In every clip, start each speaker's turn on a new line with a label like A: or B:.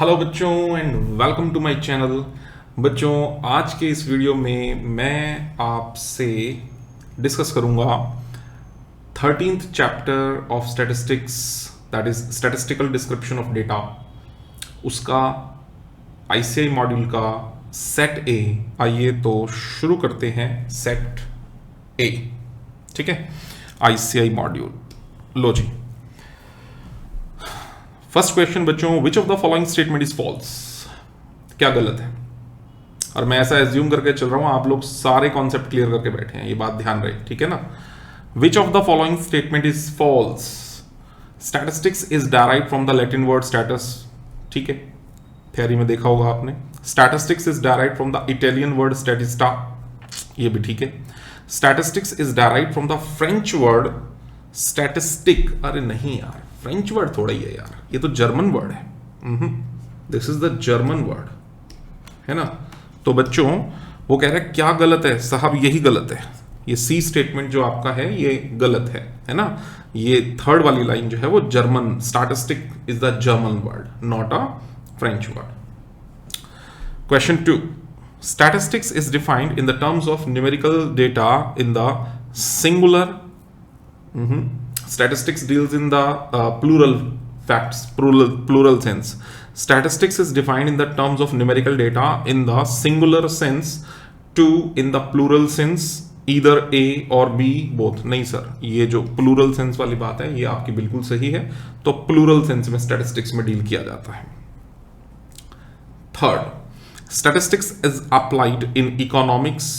A: Hello बच्चों and welcome to my channel. बच्चों, आज के इस वीडियो में मैं आपसे डिस्कस करूंगा 13th chapter of statistics, that is statistical description of data, उसका आईसीआई मॉड्यूल का सेट ए। आइए तो शुरू करते हैं सेट ए। ठीक है, आईसीआई मॉड्यूल। लो जी, फर्स्ट क्वेश्चन बच्चों, which of the following statement is false? क्या गलत है? और मैं ऐसा एज्यूम करके चल रहा हूं आप लोग सारे कॉन्सेप्ट क्लियर करके बैठे हैं, ये बात ध्यान रहे, ठीक है ना। Which of the following statement is false? Statistics is derive from the Latin word status. ठीक है, थियरी में देखा होगा आपने। Statistics is derive from the Italian word statista, ये भी ठीक है। Statistics is derive from the French word statistic. अरे नहीं यार, फ्रेंच वर्ड थोड़ा ही है यार, ये तो जर्मन वर्ड है। This is the German word, है ना। तो बच्चों वो कह रहे हैं क्या गलत है साहब? यही गलत है, ये सी स्टेटमेंट जो आपका है ये गलत है ना। ये थर्ड वाली लाइन जो है वो German, statistic is the German word, not a French word. Question 2, statistics is defined in the terms of numerical data in the singular. Statistics deals in the plural facts, plural sense. Statistics is defined in the terms of numerical data in the singular sense, to in the plural sense, either A or B, both. नहीं sir, ये जो plural sense वाली बात है ये आपकी बिल्कुल सही है। तो plural sense में statistics में डील किया जाता है। Third, statistics is applied in economics।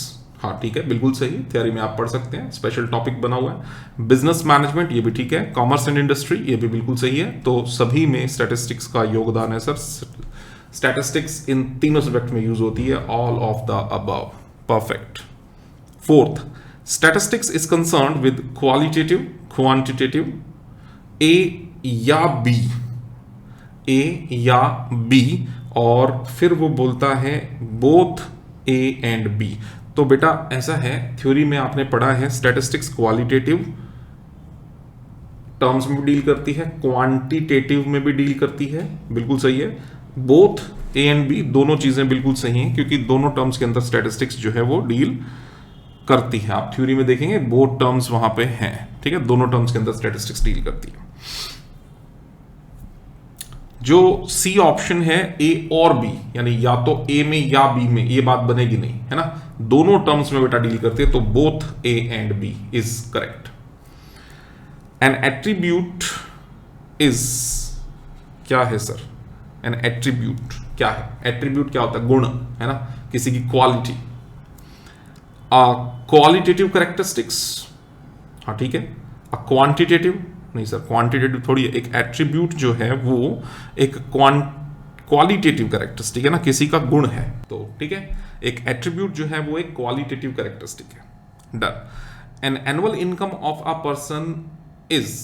A: हाँ ठीक है, बिल्कुल सही, थियरी में आप पढ़ सकते हैं, स्पेशल टॉपिक बना हुआ है। बिजनेस मैनेजमेंट, ये भी ठीक है। कॉमर्स एंड इंडस्ट्री, ये भी बिल्कुल सही है। तो सभी में स्टैटिस्टिक्स का योगदान है सर। स्टैटिस्टिक्स इन तीनों सब्जेक्ट में यूज होती है, all of the above, perfect. Fourth, statistics is concern with qualitative, quantitative, A या बी, ए या बी, और फिर वो बोलता है बोथ ए एंड बी। तो बेटा ऐसा है, थ्योरी में आपने पढ़ा है स्टैटिस्टिक्स क्वालिटेटिव टर्म्स में भी डील करती है, क्वांटिटेटिव में भी डील करती है, बिल्कुल सही है। बोथ ए एंड बी, दोनों चीजें बिल्कुल सही हैं, क्योंकि दोनों टर्म्स के अंदर स्टैटिस्टिक्स जो है वो डील करती है। आप थ्योरी में देखेंगे बोथ टर्म्स वहां पे हैं, ठीक है, दोनों टर्म्स के अंदर स्टैटिस्टिक्स डील करती है। जो सी ऑप्शन है ए और बी, यानी या तो ए में या बी में, ये बात बनेगी नहीं, है ना। दोनों टर्म्स में बेटा डील करते हैं, तो both A and B is correct. An attribute is, क्या है सर? एन एट्रीब्यूट क्या है? एट्रीब्यूट क्या होता है? गुण, है ना, किसी की क्वालिटी। क्वालिटेटिव कैरेक्टरिस्टिक्स, हाँ ठीक है। क्वांटिटेटिव नहीं सर, क्वांटिटेटिव थोड़ी है। एक एट्रीब्यूट जो है वो एक क्वालिटेटिव कैरेक्टरिस्टिक है ना, किसी का गुण है, तो ठीक है। एक एट्रीब्यूट जो है वो एक क्वालिटेटिव कैरेक्टरिस्टिक है। Done. An annual income of a person is,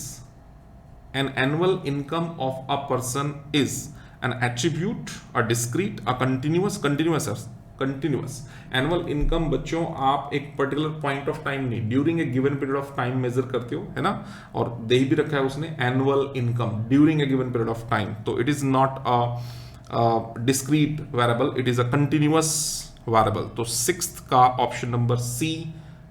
A: an annual income of a person is an attribute, a discrete, a continuous, continuous. Annual income बच्चों आप एक पर्टिकुलर पॉइंट ऑफ टाइम नहीं, during a given period of time measure करते हो, है ना। और दे भी रखा है उसने annual income during a given period of time, तो it is not a discrete variable, it is a continuous variable. तो सिक्स्थ का ऑप्शन नंबर सी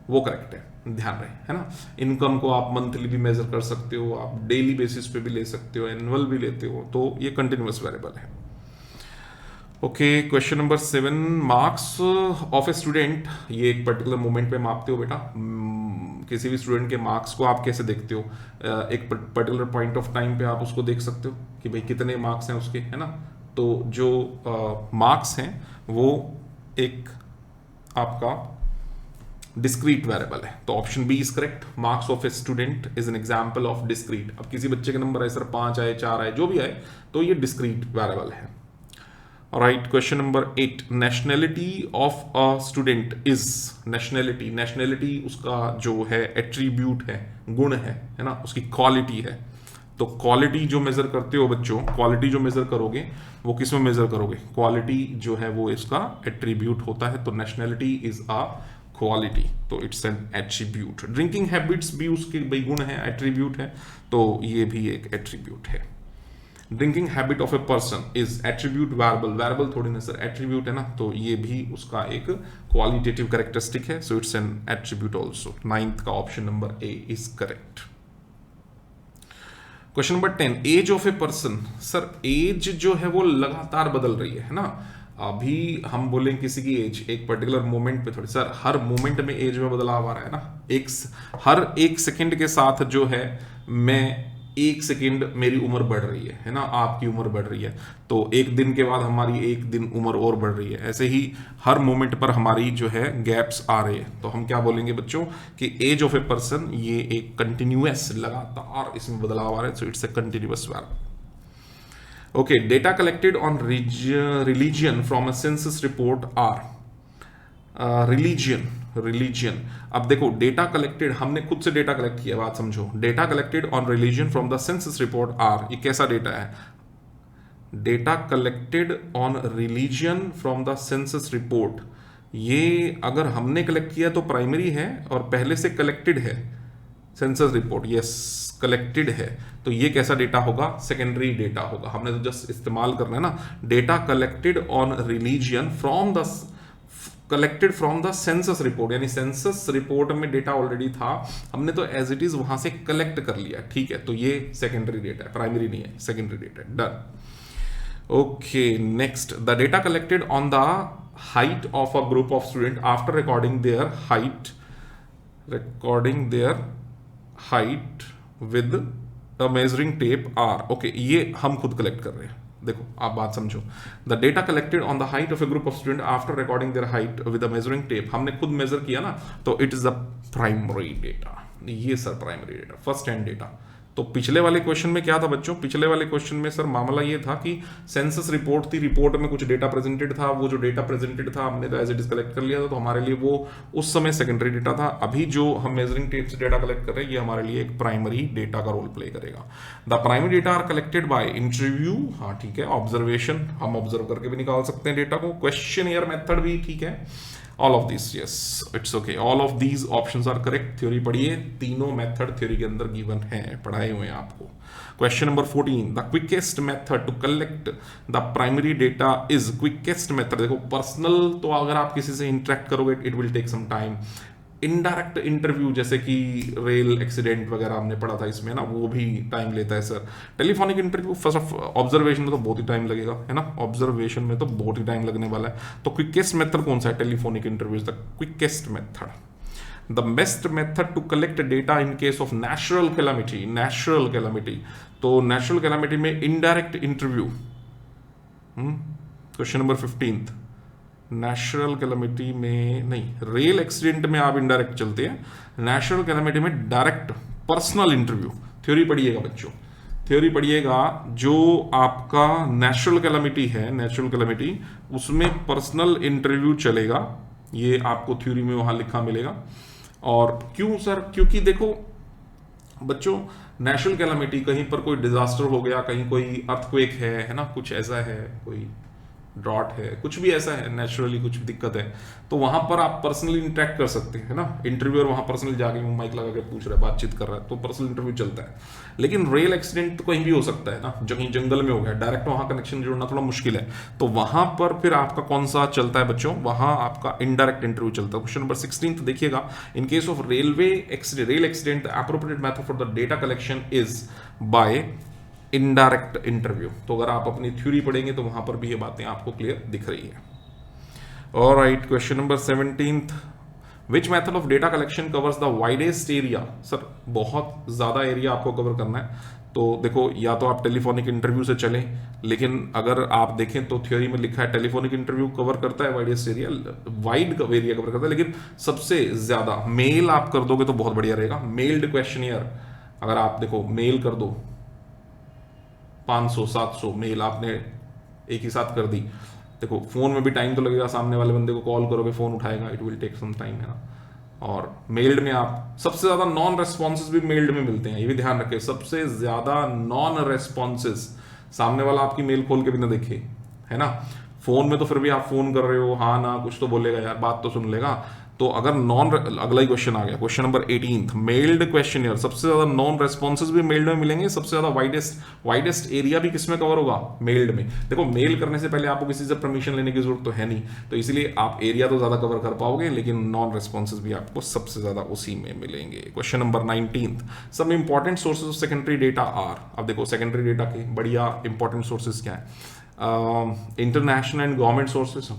A: वो करेक्ट है, ध्यान रहे, है ना। इनकम को आप मंथली भी मेजर कर सकते हो, आप डेली बेसिस पे भी ले सकते हो, एनुअल भी लेते हो, तो ये कंटिन्यूअस वेरिएबल है। Okay, question number 7, marks of a student, ये एक पर्टिकुलर मोमेंट पे मापते हो बेटा। किसी भी स्टूडेंट के मार्क्स को आप कैसे देखते हो? एक पर्टिकुलर पॉइंट ऑफ टाइम पे आप उसको देख सकते हो कि भाई कितने मार्क्स हैं उसके, है ना। तो जो मार्क्स हैं वो एक आपका डिस्क्रीट वेरिएबल है, तो option B is correct. Marks of a student is an example of discrete. अब किसी बच्चे के नंबर आए सर 5 आए, 4 आए, जो भी आए, तो ये डिस्क्रीट वेरिएबल है। Right, question number 8, nationality of a student is, nationality, nationality उसका जो है एट्रीब्यूट है, गुण है ना, उसकी क्वालिटी है। तो क्वालिटी जो मेजर करते हो बच्चों, क्वालिटी जो मेजर करोगे वो किस में मेजर करोगे? क्वालिटी जो है वो इसका एट्रीब्यूट होता है, तो नेशनैलिटी इज अ क्वालिटी, तो it's an attribute. Drinking habits भी उसके भाई गुण है, एट्रीब्यूट है, तो ये भी एक एट्रीब्यूट है। Drinking habit of a person is attribute variable, variable थोड़ी ना सर, एट्रीब्यूट है ना, तो ये भी उसका एक क्वालिटेटिव कैरेक्टरिस्टिक है, so it's an attribute also. 9th का option number A is correct. Question number 10, age of a person. Sir age जो है वो लगातार बदल रही है ना, अभी हम बोलें किसी की एज एक पर्टिकुलर मोमेंट पे थोड़ी, सर हर मोमेंट में एज में बदलाव आ रहा है ना, हर एक सेकंड के साथ जो है मैं एक सेकंड मेरी उम्र बढ़ रही है ना, आपकी उम्र बढ़ रही है, तो एक दिन के बाद हमारी एक दिन उम्र और बढ़ रही है, ऐसे ही हर मोमेंट पर हमारी जो है गैप्स आ रहे हैं, तो हम क्या बोलेंगे बच्चों कि एज ऑफ ए पर्सन ये एक कंटिन्यूअस लगातार इसमें बदलाव आ रहा है, so it's a continuous verb. Okay, data collected on religion from a census report are religion. अब देखो डेटा कलेक्टेड, हमने खुद से डेटा कलेक्ट किया, बात समझो, data collected on religion from the census report are, ये कैसा डेटा है? Data collected on religion from the census report, ये अगर हमने कलेक्ट किया तो प्राइमरी है और पहले से कलेक्टेड है सेंसस रिपोर्ट, यस कलेक्टेड है, तो ये कैसा डेटा होगा? सेकेंडरी डेटा होगा। हमने तो जस्ट इस्तेमाल करना है ना, data collected on religion from the collected from the census report, यानी सेंसस रिपोर्ट में डेटा ऑलरेडी था, हमने तो एज इट इज वहां से कलेक्ट कर लिया, ठीक है, तो ये सेकेंडरी डेटा है, प्राइमरी नहीं है, सेकेंडरी डेटा है, done. Okay, next, the data collected on the height of a group of student after recording their height with a measuring tape are. Okay, ये हम खुद कलेक्ट कर रहे हैं, देखो आप बात समझो, the data collected on the height of a group of student after recording their height with a measuring tape, हमने खुद मेजर किया ना, तो it is the primary data, ये sir primary data, first hand data. तो पिछले वाले question में क्या था बच्चों? पिछले वाले क्वेश्चन में सर मामला ये था कि सेंसस रिपोर्ट थी, रिपोर्ट में कुछ डेटा प्रेजेंटेड था, वो जो डेटा प्रेजेंटेड था हमने तो एज इट इज कलेक्ट कर लिया था, तो हमारे लिए वो उस समय सेकेंडरी डेटा था। अभी जो हम मेजरिंग टेप से डेटा कलेक्ट कर रहे हैं ये हमारे लिए एक प्राइमरी डेटा का रोल प्ले करेगा। The primary data are collected by interview, हाँ ठीक है, ऑब्जर्वेशन, हम ऑब्जर्व करके भी निकाल सकते हैं डेटा को, क्वेश्चनियर मेथड भी ठीक है, all of this, yes it's okay, all of these options are correct. Theory पढ़िए, तीनों मेथड थ्योरी के अंदर गिवन है, पढ़ाए हुए हैं आपको। Question number 14, the quickest method to collect the primary data is, quickest method, देखो पर्सनल तो अगर आप किसी से इंटरेक्ट करोगे it will take some time, indirect interview जैसे कि रेल एक्सीडेंट वगैरह हमने पढ़ा था इसमें ना, वो भी टाइम लेता है sir. Telephonic interview first of observation में तो बहुत ही टाइम लगेगा, है ना, ऑब्जर्वेशन में तो बहुत ही टाइम लगने वाला है, तो क्विकेस्ट मेथड कौन सा है? Telephonic interview is the quickest method. The best method to collect data in case of natural calamity, natural calamity, तो नेचुरल कैलामिटी में indirect interview. Question number 15, natural calamity में नहीं, रेल एक्सीडेंट में आप indirect चलते हैं, नेचुरल कैलामिटी में direct personal interview. Theory पढ़िएगा बच्चों, थ्योरी पढ़िएगा, जो आपका नेचुरल कैलामिटी है, नेचुरल कैलामिटी उसमें पर्सनल इंटरव्यू चलेगा, ये आपको थ्योरी में वहां लिखा मिलेगा। और क्यों सर? क्योंकि देखो बच्चों, नेचुरल कैलामिटी कहीं पर कोई डिजास्टर हो गया, कहीं कोई अर्थक्वेक है ना, कुछ ऐसा है, कोई ड्रॉट है, कुछ भी ऐसा है, नेचुरली कुछ दिक्कत है, तो वहां पर आप पर्सनली इंटरेक्ट कर सकते हैं, है ना, इंटरव्यूअर वहां पर्सनली जाके माइक लगा के पूछ रहा है, बातचीत कर रहा है, तो पर्सनल इंटरव्यू चलता है। लेकिन रेल एक्सीडेंट तो कहीं भी हो सकता है ना, कहीं जंगल में हो गया, डायरेक्ट वहां कनेक्शन जोड़ना थोड़ा मुश्किल है, तो वहां पर फिर आपका कौन सा चलता है बच्चों? वहां आपका इनडायरेक्ट इंटरव्यू चलता है। क्वेश्चन नंबर 16 देखिएगा, इन case of rail accident the appropriate method for the data collection is by indirect interview. तो अगर आप अपनी थ्योरी पढ़ेंगे तो वहां पर भी ये बातें आपको क्लियर दिख रही है। Alright, question number 17, which method of data collection covers the widest area? Sir बहुत ज्यादा एरिया आपको कवर करना है, तो देखो या तो आप टेलीफोनिक इंटरव्यू से चलें, लेकिन अगर आप देखें तो थ्योरी में लिखा है टेलीफोनिक इंटरव्यू कवर करता है widest area, wide area cover करता है, लेकिन सबसे ज्यादा मेल आप कर दोगे तो बहुत बढ़िया रहेगा। मेल्ड क्वेश्चनियर अगर आप देखो मेल कर दो, 500-700 मेल आपने एक ही साथ कर दी, देखो फोन में भी टाइम तो लगेगा, सामने वाले बंदे को कॉल करोगे फोन उठाएगा, it will take some time, है ना। और मेल्ड में आप सबसे ज्यादा नॉन रेस्पॉन्सेस भी मेल्ड में मिलते हैं, ये भी ध्यान रखें, सबसे ज्यादा नॉन रेस्पॉन्सेस, सामने वाला आपकी मेल खोल के भी ना देखे, है ना। फोन में तो फिर भी आप फोन कर रहे हो, हाँ ना कुछ तो बोलेगा यार, बात तो सुन लेगा, तो अगर नॉन, अगला ही क्वेश्चन आ गया, क्वेश्चन नंबर 18, मेल्ड क्वेश्चनियर, सबसे ज्यादा नॉन रेस्पॉन्सेज भी मेल्ड में मिलेंगे, सबसे ज्यादा वाइडेस्ट एरिया भी किसमें कवर होगा, मेल्ड में। देखो मेल करने से पहले आपको किसी से परमिशन लेने की जरूरत तो है नहीं, तो इसलिए आप एरिया तो ज्यादा कवर कर पाओगे, लेकिन नॉन रेस्पॉन्सेज भी आपको सबसे ज्यादा उसी में मिलेंगे। Question number 19, some important sources of secondary data are. अब देखो सेकेंडरी डेटा के बढ़िया इंपॉर्टेंट सोर्सेज क्या है, international and government sources,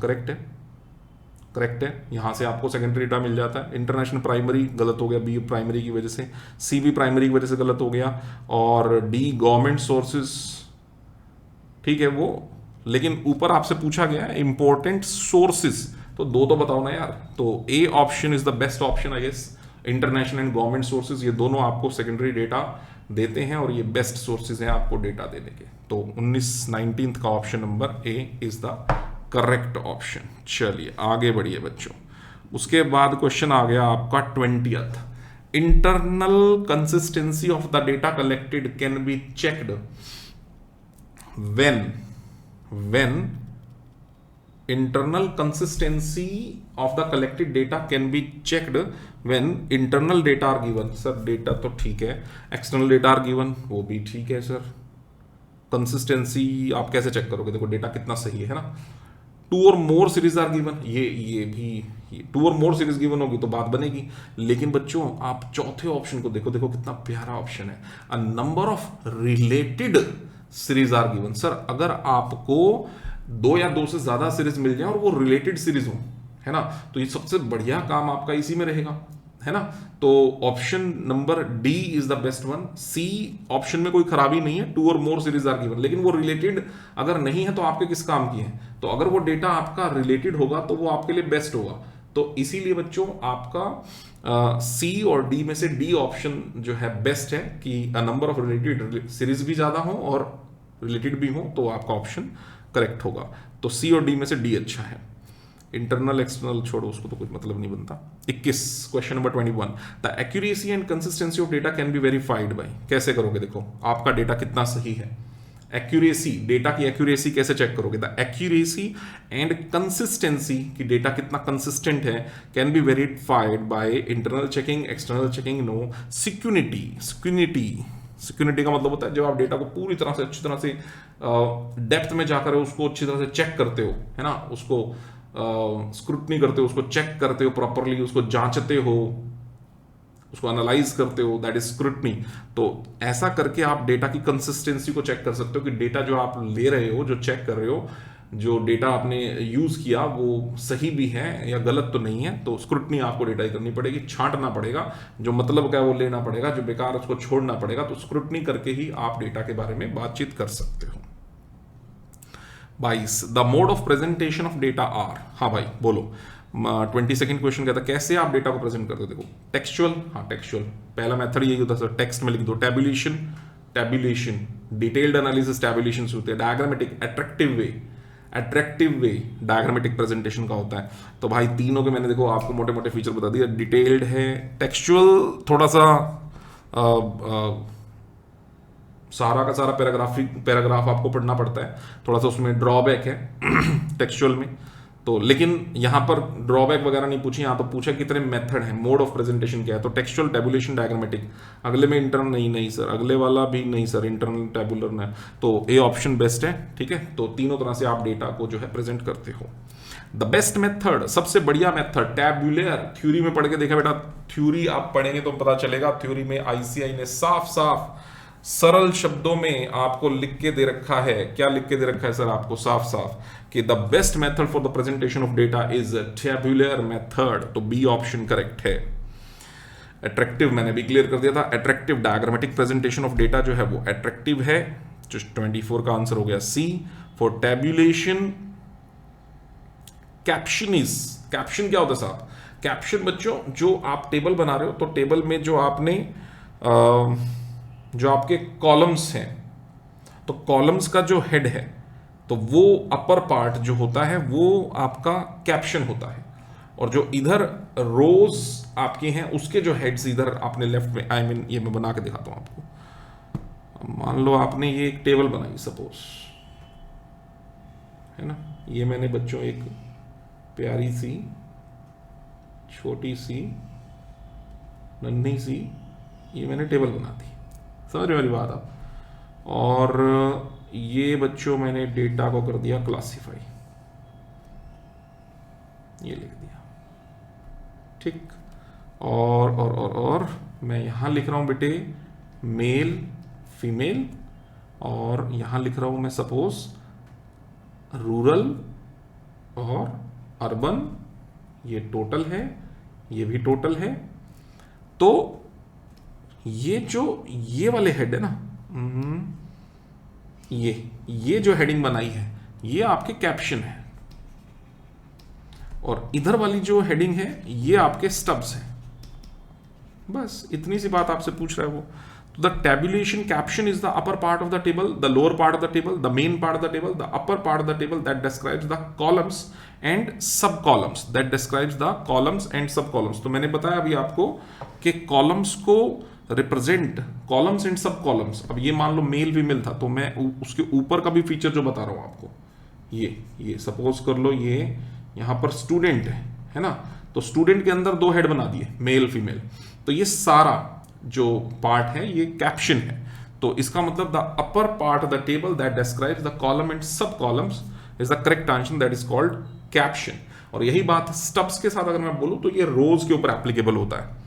A: correct है, यहां से आपको सेकेंडरी डेटा मिल जाता है। इंटरनेशनल प्राइमरी गलत हो गया, बी प्राइमरी की वजह से, सी भी प्राइमरी की वजह से गलत हो गया, और डी गवर्नमेंट सोर्सेज, ठीक है वो। लेकिन ऊपर आपसे पूछा गया है इंपॉर्टेंट सोर्सेज, तो दो तो बताओ ना यार। तो A option is the best option I guess, international and government sources, ये दोनों आपको सेकेंडरी डेटा देते हैं और ये बेस्ट सोर्सेज हैं आपको डेटा देने के। तो 19 का option number A is the correct option. चलिए आगे बढ़िए बच्चों। उसके बाद क्वेश्चन आ गया आपका 20th, internal consistency of the data collected can be checked when internal consistency of the collected data can be checked when internal data are given। Sir data तो ठीक है, एक्सटर्नल डेटा आर गिवन, वो भी ठीक है sir. Consistency आप कैसे check करोगे, देखो डेटा कितना सही है ना। To or more series are given, ये भी to or more series given होगी तो बात बनेगी। लेकिन बच्चों आप चौथे ऑप्शन को देखो, देखो कितना प्यारा ऑप्शन है, a number of related series are given. Sir अगर आपको दो या दो से ज्यादा सीरीज मिल जाए और वो रिलेटेड सीरीज हो, है ना, तो ये सबसे बढ़िया काम आपका इसी में रहेगा, है ना। तो option number D is the best one. C option में कोई खराबी नहीं है, to or more series are given, लेकिन वो रिलेटेड अगर नहीं है तो आपके किस काम की है। तो अगर वो डेटा आपका रिलेटेड होगा तो वो आपके लिए बेस्ट होगा। तो इसीलिए बच्चों आपका सी और डी में से डी ऑप्शन जो है बेस्ट है, कि अ नंबर ऑफ रिलेटेड सीरीज भी ज्यादा हो और रिलेटेड भी हो, तो आपका ऑप्शन करेक्ट होगा। तो सी और डी में से डी अच्छा है। इंटरनल एक्सटर्नल छोड़ो, उसको तो कुछ मतलब नहीं बनता। 21 question number 21, the accuracy and consistency of data can be verified by. कैसे करोगे, देखो आपका डेटा कितना सही है, एक्यूरेसी, डेटा की एक्यूरेसी कैसे चेक करोगे, द एक्यूरेसी एंड कंसिस्टेंसी की डेटा कितना कंसिस्टेंट है can be verified by internal checking, external checking, no security का मतलब होता है जब आप डेटा को पूरी तरह से अच्छी तरह से डेप्थ में जाकर उसको अच्छी तरह से चेक करते हो, है ना, उसको स्क्रूटनी करते हो, उसको चेक करते हो प्रॉपरली, उसको जांचते हो, उसको एनालाइज करते हो, दैट इज स्क्रूटनी। तो ऐसा करके आप डेटा की कंसिस्टेंसी को चेक कर सकते हो कि डेटा जो आप ले रहे हो, जो चेक कर रहे हो, जो डेटा आपने यूज किया वो सही भी है या गलत तो नहीं है। तो स्क्रूटनी आपको डेटा की करनी पड़ेगी, छांटना पड़ेगा, जो मतलब क्या है वो लेना पड़ेगा, जो बेकार उसको छोड़ना पड़ेगा। तो स्क्रूटनी करके ही आप डेटा के बारे में बातचीत कर सकते हो। 22, the mode of presentation of data are. हाँ भाई बोलो। 22nd क्वेश्चन कहता है कैसे आप डेटा को प्रेजेंट करते हो। देखो टेक्सचुअल, हाँ टेक्सचुअल पहला मेथड यही होता है सर, टेक्स्ट में लिख दो, टैब्यूलेशन, डिटेल्ड एनालिसिस टैब्यूलेशन होते हैं, डायग्रामेटिक, अट्रैक्टिव वे डायग्रामेटिक प्रेजेंटेशन का होता है। तो भाई तीनों के मैंने देखो आपको मोटे मोटे फीचर बता दिया। डिटेल्ड है, टेक्सचुअल थोड़ा सा सारा का सारा पैराग्राफ आपको पढ़ना पड़ता है, थोड़ा सा उसमें ड्रॉबैक है टेक्सचुअल में। तो लेकिन यहां पर ड्रॉबैक वगैरह नहीं पूछी, यहां तो पूछा कितने मेथड है, मोड ऑफ प्रेजेंटेशन क्या है। तो टेक्सचुअल, टैबुलेशन, डायग्रामेटिक। अगले में इंटरनल नहीं सर, अगले वाला भी नहीं सर, इंटरनल टैबुलर ना। तो ए ऑप्शन बेस्ट है, ठीक है। तो तीनों तरह से आप डेटा को जो है प्रेजेंट करते हो। द बेस्ट मेथड, सबसे बढ़िया मेथड टैबुलर। थ्योरी में पढ़ के देखा बेटा, थ्योरी आप पढ़ेंगे तो पता चलेगा। थ्योरी में आईसीआई ने साफ साफ सरल शब्दों में आपको लिख के दे रखा है। क्या लिख के दे रखा है सर आपको, साफ साफ, कि the best method for the presentation of data is tabular method. तो बी ऑप्शन करेक्ट है। अट्रैक्टिव मैंने भी क्लियर कर दिया था, attractive diagrammatic presentation of data जो है वो अट्रैक्टिव है। जो 24 का आंसर हो गया सी। फॉर टैबुलेशन, कैप्शन क्या होता है साहब, कैप्शन बच्चों जो आप टेबल बना रहे हो, तो टेबल में जो आपने जो आपके कॉलम्स हैं, तो कॉलम्स का जो हेड है, तो वो अपर पार्ट जो होता है वो आपका कैप्शन होता है, और जो इधर रोज आपके हैं उसके जो हेड्स इधर आपने लेफ्ट में, आई मीन ये मैं बना के दिखाता हूं आपको। मान लो आपने ये एक टेबल बनाई सपोज, है ना, ये मैंने बच्चों एक प्यारी सी छोटी सी नन्ही सी ये मैंने टेबल बना दी, समझ रहे वाली बात आप। और ये बच्चों मैंने डेटा को कर दिया क्लासिफाई, ये लिख दिया, ठीक। और मैं यहां लिख रहा हूं बेटे मेल फीमेल, और यहां लिख रहा हूं मैं सपोज रूरल और अर्बन, ये टोटल है, ये भी टोटल है। तो ये जो ये वाले हेड है ना, ये जो हेडिंग बनाई है ये आपके कैप्शन है, और इधर वाली जो हेडिंग है ये आपके स्टब्स है। बस इतनी सी बात आपसे पूछ रहा है वो। तो the tabulation caption is the upper part of the table, the lower part of the table, the main part of the table, the upper part of the table that describes the columns and sub columns, that describes the columns and sub columns। तो मैंने बताया अभी आपको कि columns को represent, columns and sub columns. अब ये मान लो मेल फीमेल था, तो मैं उसके ऊपर का भी फीचर जो बता रहा हूं आपको, ये सपोज कर लो ये यहां पर स्टूडेंट है ना, तो स्टूडेंट के अंदर दो हेड बना दिए मेल फीमेल, तो ये सारा जो पार्ट है ये कैप्शन है। तो इसका मतलब the upper part of the table that describes the column and sub columns is the correct answer, that is called caption. और यही बात स्टब्स के साथ अगर मैं बोलूं तो ये रोज के ऊपर एप्लीकेबल होता है।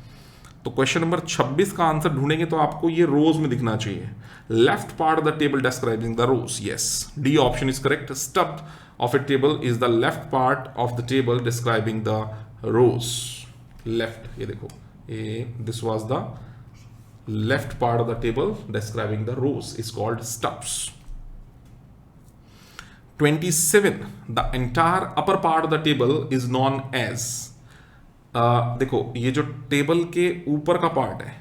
A: तो क्वेश्चन नंबर 26 का आंसर ढूंढेंगे तो आपको ये रोज में दिखना चाहिए, left part of the table describing the rows. Yes, D option is correct. Stub of a table is the left part of the table describing the rows. Left, ये देखो, this was the left part of the table describing the rows is called stubs। 27 the entire upper part of the table is known as, देखो ये जो table के ऊपर का part है,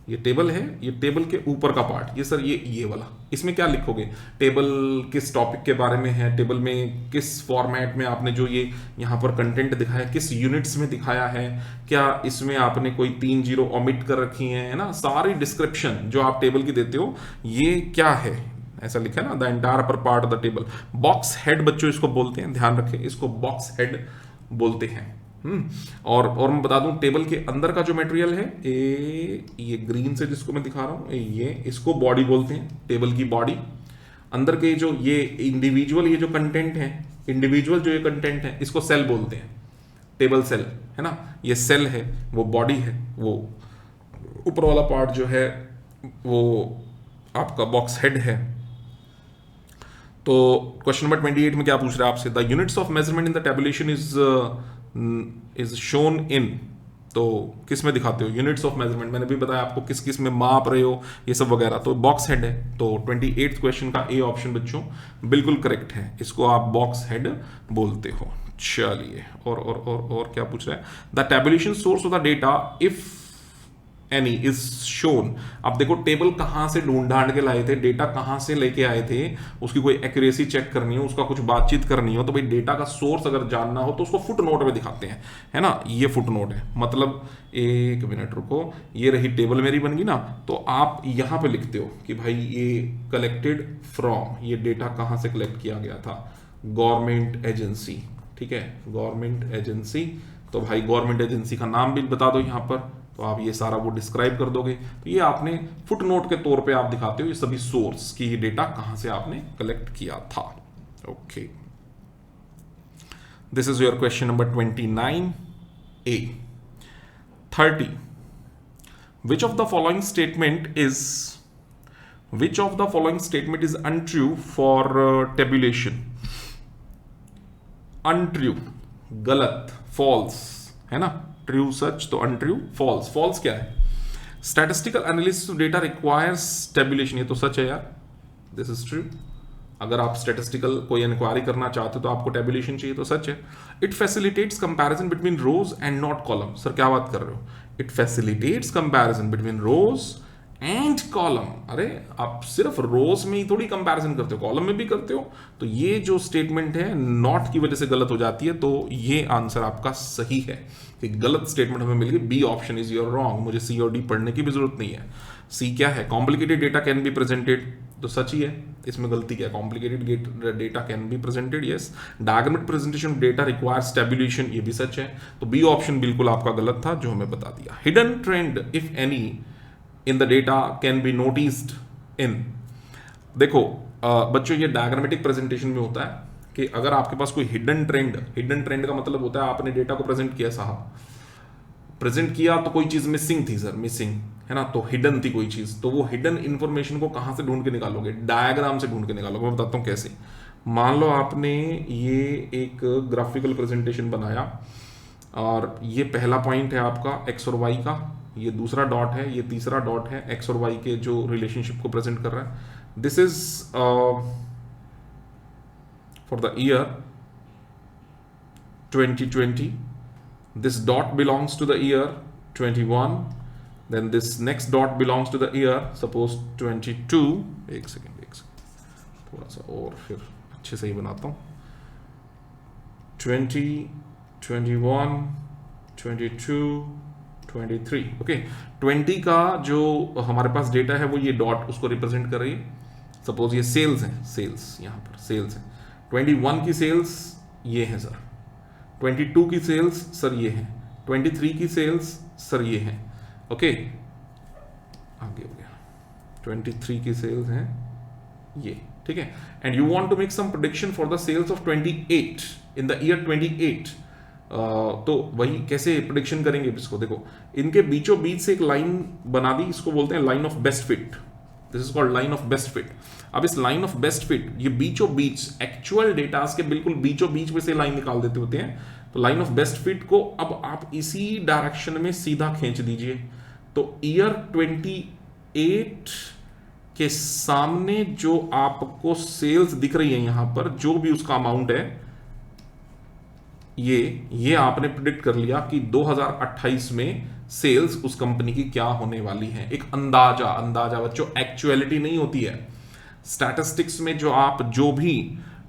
A: ये टेबल है, ये टेबल के ऊपर का पार्ट, ये सर ये वाला, इसमें क्या लिखोगे, टेबल किस टॉपिक के बारे में है, टेबल में किस फॉर्मेट में आपने जो ये यहाँ पर कंटेंट दिखाया, किस यूनिट्स में दिखाया है, क्या इसमें आपने कोई 3 जीरो ओमिट कर रखी है ना, सारी डिस्क्रिप्शन जो आप टेबल की देते हो ये क्या है, ऐसा लिखा है ना, the entire upper part of the table. Box head बच्चों इसको बोलते हैं, ध्यान रखें, इसको बॉक्स हेड बोलते हैं। और मैं बता दूं टेबल के अंदर का जो मटेरियल है, ये ग्रीन से जिसको मैं दिखा रहा हूं, ये इसको बॉडी बोलते हैं, टेबल की बॉडी। अंदर के जो ये इंडिविजुअल ये जो कंटेंट है, इंडिविजुअल जो ये कंटेंट है, इसको सेल बोलते हैं, टेबल सेल है ना, ये सेल है, वो बॉडी है, वो ऊपर वाला पार्ट जो है वो आपका बॉक्स हेड है। तो क्वेश्चन नंबर 28 में क्या पूछ रहा है आपसे, the units of measurement in the tabulation is shown in, तो किस में दिखाते हो यूनिट्स ऑफ मेजरमेंट, मैंने भी बताया आपको किस किस में माप रहे हो ये सब वगैरह, तो बॉक्स हेड है। तो 28th क्वेश्चन का ए ऑप्शन बच्चों बिल्कुल करेक्ट है, इसको आप बॉक्स हेड बोलते हो। चलिए और क्या पूछ रहा है, the tabulation source of the data if any is shown. अब देखो टेबल कहां से ढूंढ ढांड के लाए थे, डेटा कहां से लेके आए थे, उसकी कोई एक्यूरेसी चेक करनी हो, उसका कुछ बातचीत करनी हो, तो भाई डेटा का सोर्स अगर जानना हो तो उसको फुट नोट में दिखाते हैं, है ना, ये फुट नोट है। मतलब एक मिनट रुको, ये रही टेबल मेरी बन गई ना, तो आप यहां पे लिखते हो कि भाई ये कलेक्टेड फ्रॉम, ये डेटा कहां से कलेक्ट किया गया था, गवर्नमेंट एजेंसी, ठीक है, गवर्नमेंट एजेंसी। तो भाई गवर्नमेंट एजेंसी का नाम भी बता दो यहां पर, तो आप ये सारा वो डिस्क्राइब कर दोगे, तो ये आपने फुट नोट के तौर पे आप दिखाते हो ये सभी सोर्स की, ये डेटा कहां से आपने कलेक्ट किया था। Okay, this is your question number 29A। 30 which of the following statement is untrue for tabulation. Untrue गलत, फॉल्स है ना, ट्रू सच, तो अनट्रू फॉल्स। फॉल्स क्या है, statistical analysis of data requires tabulation, ये तो सच है यार, दिस इज ट्रू। अगर आप स्टैटिस्टिकल कोई इंक्वायरी करना चाहते हो तो आपको टेबुलेशन चाहिए, तो सच है। It facilitates comparison between rows and not column. Sir क्या बात कर रहे हो, it facilitates comparison between rows and column. अरे आप सिर्फ रोज में ही थोड़ी कंपैरिजन करते हो, कॉलम में भी करते हो। तो ये जो स्टेटमेंट है नॉट की वजह से गलत हो जाती है, तो ये आंसर आपका सही है कि गलत स्टेटमेंट हमें मिल गई, B option is your wrong. मुझे सी और डी पढ़ने की भी जरूरत नहीं है। सी क्या है, complicated data can be presented तो सच ही है, इसमें गलती क्या है? Complicated data can be presented, yes. Diagrammatic presentation of data requires tabulation, ये भी सच है। तो बी ऑप्शन बिल्कुल आपका गलत था जो हमें बता दिया। Hidden trend if any in the data can B noticed in, देखो बच्चों ये डायग्रामेटिक प्रेजेंटेशन में होता है कि अगर आपके पास कोई हिडन ट्रेंड का मतलब होता है आपने डेटा को प्रेजेंट किया साहब, प्रेजेंट किया तो कोई चीज मिसिंग थी सर, मिसिंग है ना, तो हिडन थी कोई चीज, तो वो हिडन इंफॉर्मेशन को कहां से ढूंढ के निकालोगे? डायग्राम से ढूंढ के निकालोगे। मैं बताता हूं कैसे। मान लो आपने ये एक ग्राफिकल प्रेजेंटेशन बनाया और ये पहला पॉइंट है आपका एक्स और वाई का, ये दूसरा डॉट है, ये तीसरा डॉट है, एक्स और वाई के जो रिलेशनशिप को प्रेजेंट कर रहा है। This is for the year 2020, this dot belongs to the year 21, then this next dot belongs to the year suppose 22। एक सेकेंड थोड़ा सा और फिर अच्छे से ही बनाता हूं। 20, 21, 22, 23, ओके। 20 का जो हमारे पास डेटा है वो ये डॉट उसको रिप्रेजेंट कर रही है। सपोज ये सेल्स है, सेल्स यहां पर सेल्स है। 21 की सेल्स ये है सर, 22 की सेल्स सर ये है, 23 की सेल्स सर ये है, ओके आगे हो गया। 23 की सेल्स हैं ये, ठीक है। And you want to make some prediction for the sales of 28 in the year 28। तो वही कैसे प्रेडिक्शन करेंगे इसको? देखो इनके बीचों बीच से एक लाइन बना दी, इसको बोलते हैं line of best fit. This is called line of best fit. अब इस लाइन ऑफ बेस्ट फिट, ये बीचों बीच एक्चुअल डेटा के बिल्कुल बीचों बीच में से लाइन निकाल देते होते हैं। तो लाइन ऑफ बेस्ट फिट को अब आप इसी डायरेक्शन में सीधा खींच दीजिए। तो ईयर 28 के सामने जो आपको सेल्स दिख रही है यहां पर, जो भी उसका अमाउंट है, ये आपने प्रिडिक्ट कर लिया कि 2028 में सेल्स उस कंपनी की क्या होने वाली है। एक अंदाजा बच्चों, एक्चुअलिटी नहीं होती है। स्टैटिस्टिक्स में जो भी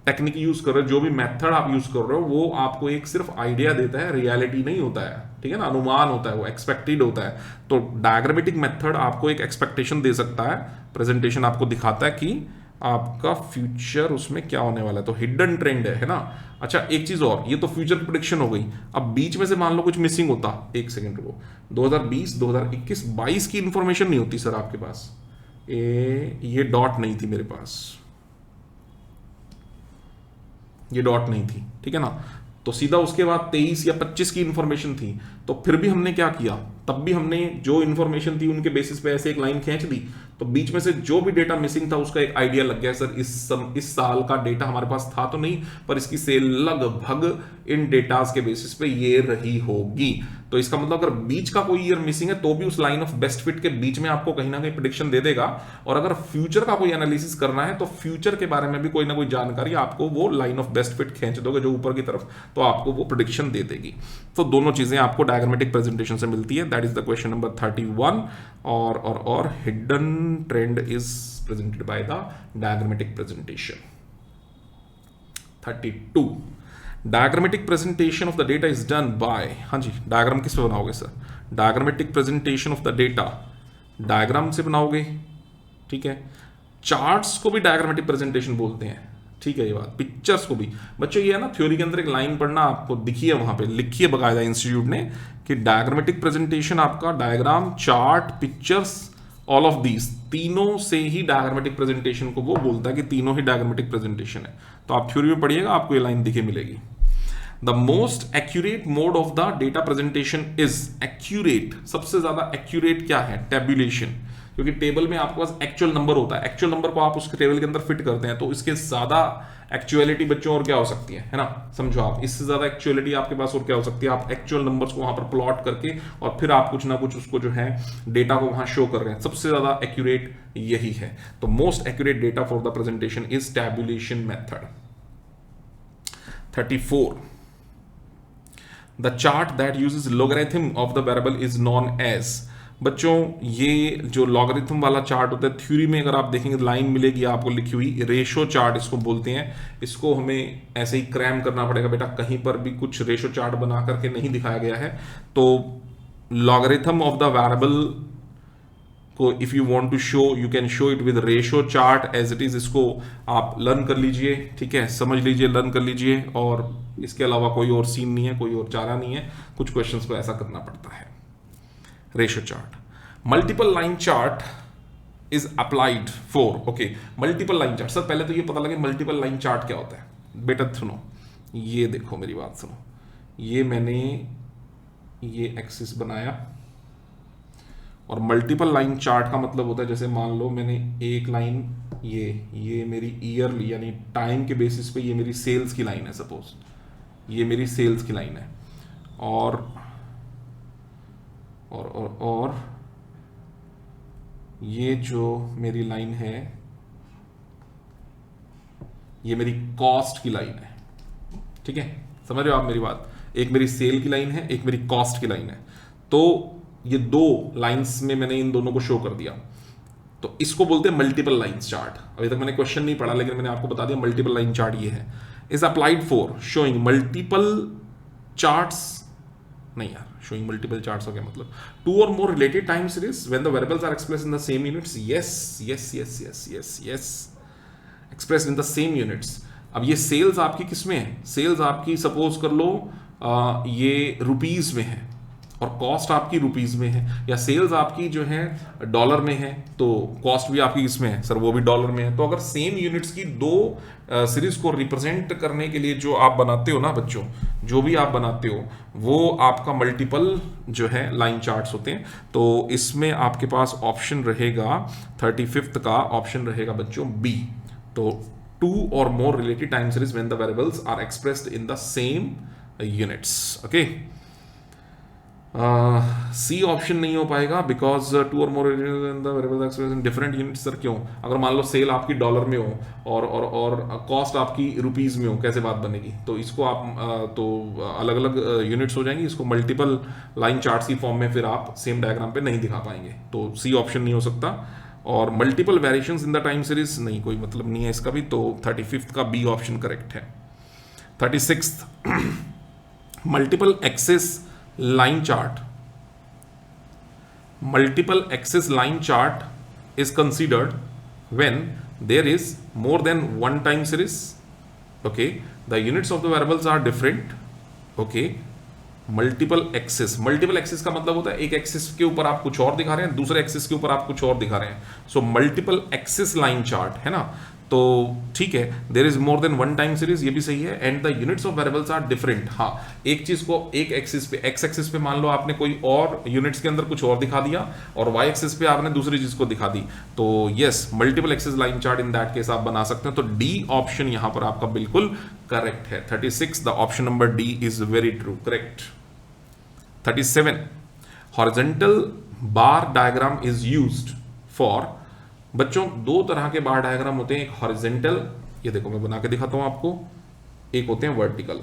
A: टेक्निक यूज कर रहे हो, जो भी मेथड आप यूज कर रहे हो, वो आपको एक सिर्फ आइडिया देता है, रियलिटी नहीं होता है, ठीक है ना, अनुमान होता है, वो एक्सपेक्टेड होता है। तो डायग्रामेटिक मेथड आपको एक एक्सपेक्टेशन दे सकता है, प्रेजेंटेशन आपको दिखाता है कि आपका फ्यूचर उसमें क्या होने वाला है। तो हिडन ट्रेंड है ना। अच्छा एक चीज और, ये तो फ्यूचर प्रेडिक्शन हो गई। अब बीच में से मान लो कुछ मिसिंग होता, एक सेकेंड रुको, 2020, 2021, 22 की इंफॉर्मेशन नहीं होती सर आपके पास, ये डॉट नहीं थी मेरे पास, ये डॉट नहीं थी, ठीक है ना। तो सीधा उसके बाद 23 या 25 की इंफॉर्मेशन थी, तो फिर भी हमने क्या किया, तब भी हमने जो इंफॉर्मेशन थी उनके बेसिस पे ऐसे एक लाइन खींच दी। तो बीच में से जो भी डेटा मिसिंग था उसका एक आइडिया लग गया सर, इस साल का डेटा हमारे पास था तो नहीं, पर इसकी सेल लगभग इन डेटास के बेसिस पे ये रही होगी। तो इसका मतलब अगर बीच का कोई ईयर मिसिंग है तो भी उस लाइन ऑफ बेस्ट फिट के बीच में आपको कहीं ना कहीं प्रेडिक्शन दे देगा। और अगर फ्यूचर का कोई एनालिसिस करना है तो फ्यूचर के बारे में भी कोई ना कोई जानकारी आपको वो लाइन ऑफ बेस्ट फिट खींच दोगे जो ऊपर की तरफ, तो आपको वो प्रेडिक्शन दे देगी। तो दोनों चीजें आपको डायग्रामेटिक प्रेजेंटेशन से मिलती है। That is the question number 31। और hidden trend is presented by the diagrammatic presentation. 32, diagrammatic presentation of the data is done by, हाँ जी, डायग्राम किस पे बनाओगे sir? Diagrammatic presentation of the data diagram से बनाओगे, ठीक है। चार्ट्स को भी डायग्रामेटिक प्रेजेंटेशन बोलते हैं, ठीक है ये बात। पिक्चर्स को भी बच्चों, ये है ना थ्योरी के अंदर एक लाइन पढ़ना आपको दिखी है, वहां पे लिखी है बकायदा इंस्टीट्यूट ने कि डायग्रामेटिक प्रेजेंटेशन आपका diagram, chart, pictures, all of these तीनों से ही डायग्रामेटिक प्रेजेंटेशन को वो बोलता है कि तीनों ही डायग्रामेटिक प्रेजेंटेशन है। तो आप थ्योरी में पढ़िएगा, आपको ये लाइन दिखे मिलेगी। The most accurate mode of the data presentation is, accurate, सबसे ज्यादा एक्यूरेट क्या है? टेबुलेशन, क्योंकि टेबल में आपके पास एक्चुअल नंबर होता है, एक्चुअल नंबर को आप उसके टेबल के अंदर फिट करते हैं, तो इसके ज्यादा एक्चुअलिटी बच्चों और क्या हो सकती है ना, समझो आप, इससे ज्यादा एक्चुअलिटी आपके पास और क्या हो सकती है? आप एक्चुअल नंबर्स को वहां पर प्लॉट करके और फिर आप कुछ ना कुछ उसको जो है डेटा को वहां शो कर रहे हैं, सबसे ज्यादा एक्यूरेट यही है। तो most accurate data for the presentation is tabulation method. 34, the chart that uses logarithm of the variable is known as, बच्चों ये जो लॉगरिथम वाला चार्ट होता है, थ्योरी में अगर आप देखेंगे लाइन मिलेगी आपको लिखी हुई, रेशो चार्ट इसको बोलते हैं। इसको हमें ऐसे ही क्रैम करना पड़ेगा बेटा, कहीं पर भी कुछ रेशो चार्ट बना करके नहीं दिखाया गया है। तो लॉगरिथम ऑफ द वेरिएबल को if you want to show you can show it with ratio chart as it is. इसको आप लर्न कर लीजिए, ठीक है, समझ लीजिए, लर्न कर लीजिए, और इसके अलावा कोई और सीन नहीं है, कोई और चारा नहीं है, कुछ क्वेश्चंस को ऐसा करना पड़ता है। Ratio chart, multiple line chart is applied for, okay, multiple line chart. Sir पहले तो ये पता लगे मल्टीपल लाइन चार्ट क्या होता है। बेटा सुनो, ये देखो मेरी बात सुनो, ये मैंने ये एक्सिस बनाया, और मल्टीपल लाइन चार्ट का मतलब होता है जैसे मान लो मैंने एक लाइन, ये मेरी ईयरली यानी टाइम के बेसिस पे ये मेरी सेल्स की लाइन है, सपोज ये मेरी सेल्स की लाइन है, और ये जो मेरी लाइन है ये मेरी कॉस्ट की लाइन है, ठीक है, समझ रहे हो आप मेरी बात। एक मेरी सेल की लाइन है, एक मेरी कॉस्ट की लाइन है, तो ये दो लाइंस में मैंने इन दोनों को शो कर दिया, तो इसको बोलते हैं मल्टीपल लाइंस चार्ट। अभी तक मैंने क्वेश्चन नहीं पढ़ा लेकिन मैंने आपको बता दिया मल्टीपल लाइन चार्ट ये है। Is applied for showing multiple charts, नहीं यार, showing multiple charts का क्या मतलब, two or more related time series when the variables are expressed in the same units, yes expressed in the same units। अब ये sales आपकी किस में है, सेल्स आपकी सपोज कर लो ये रुपीस में है, और कॉस्ट आपकी रुपीस में है, या सेल्स आपकी जो है डॉलर में है, तो कॉस्ट भी आपकी इसमें है, सर वो भी डॉलर में है। तो अगर सेम यूनिट्स की दो सीरीज को रिप्रेजेंट करने के लिए जो आप बनाते हो ना बच्चों, जो भी आप बनाते हो वो आपका मल्टीपल जो है लाइन चार्ट्स होते हैं। तो इसमें आपके पास ऑप्शन रहेगा 35th का ऑप्शन रहेगा बच्चों बी। तो two or more related time series when the variables are expressed in the same units, okay. C option नहीं हो पाएगा because two or more in different units. Sir क्यों? अगर मान लो सेल आपकी डॉलर में हो और कॉस्ट आपकी रुपीस में हो, कैसे बात बनेगी? तो इसको आप तो अलग अलग यूनिट्स हो जाएंगी, इसको मल्टीपल लाइन चार्ट्स की फॉर्म में फिर आप सेम डायग्राम पे नहीं दिखा पाएंगे। तो सी ऑप्शन नहीं हो सकता। और multiple variations in the time series नहीं, कोई मतलब नहीं है इसका भी। तो 35th का बी ऑप्शन करेक्ट है। 36th multiple axis line chart. Multiple axis line chart is considered when there is more than one time series, okay, the units of the variables are different, okay, multiple axis का मतलब होता है एक axis के ऊपर आप कुछ और दिखा रहे हैं, दूसरे एक्सिस के ऊपर आप कुछ और दिखा रहे हैं। So multiple axis line chart है ना, तो ठीक है, there is more than one time series, ये भी सही है। And the units of variables are different. हाँ, एक चीज को एक एक्सिस पे, एक्स एक्सिस पे मान लो आपने कोई और यूनिट्स के अंदर कुछ और दिखा दिया, और वाई एक्सिस पे आपने दूसरी चीज को दिखा दी। तो yes, multiple axis line chart in that case आप बना सकते हैं। तो डी ऑप्शन यहां पर आपका बिल्कुल करेक्ट है। 36 the option number D is very true, correct. 37 horizontal bar diagram is used for. बच्चों दो तरह के बार डायग्राम होते हैं, एक हॉरिजॉन्टल, ये देखो मैं बना के दिखाता हूं आपको, एक होते हैं वर्टिकल।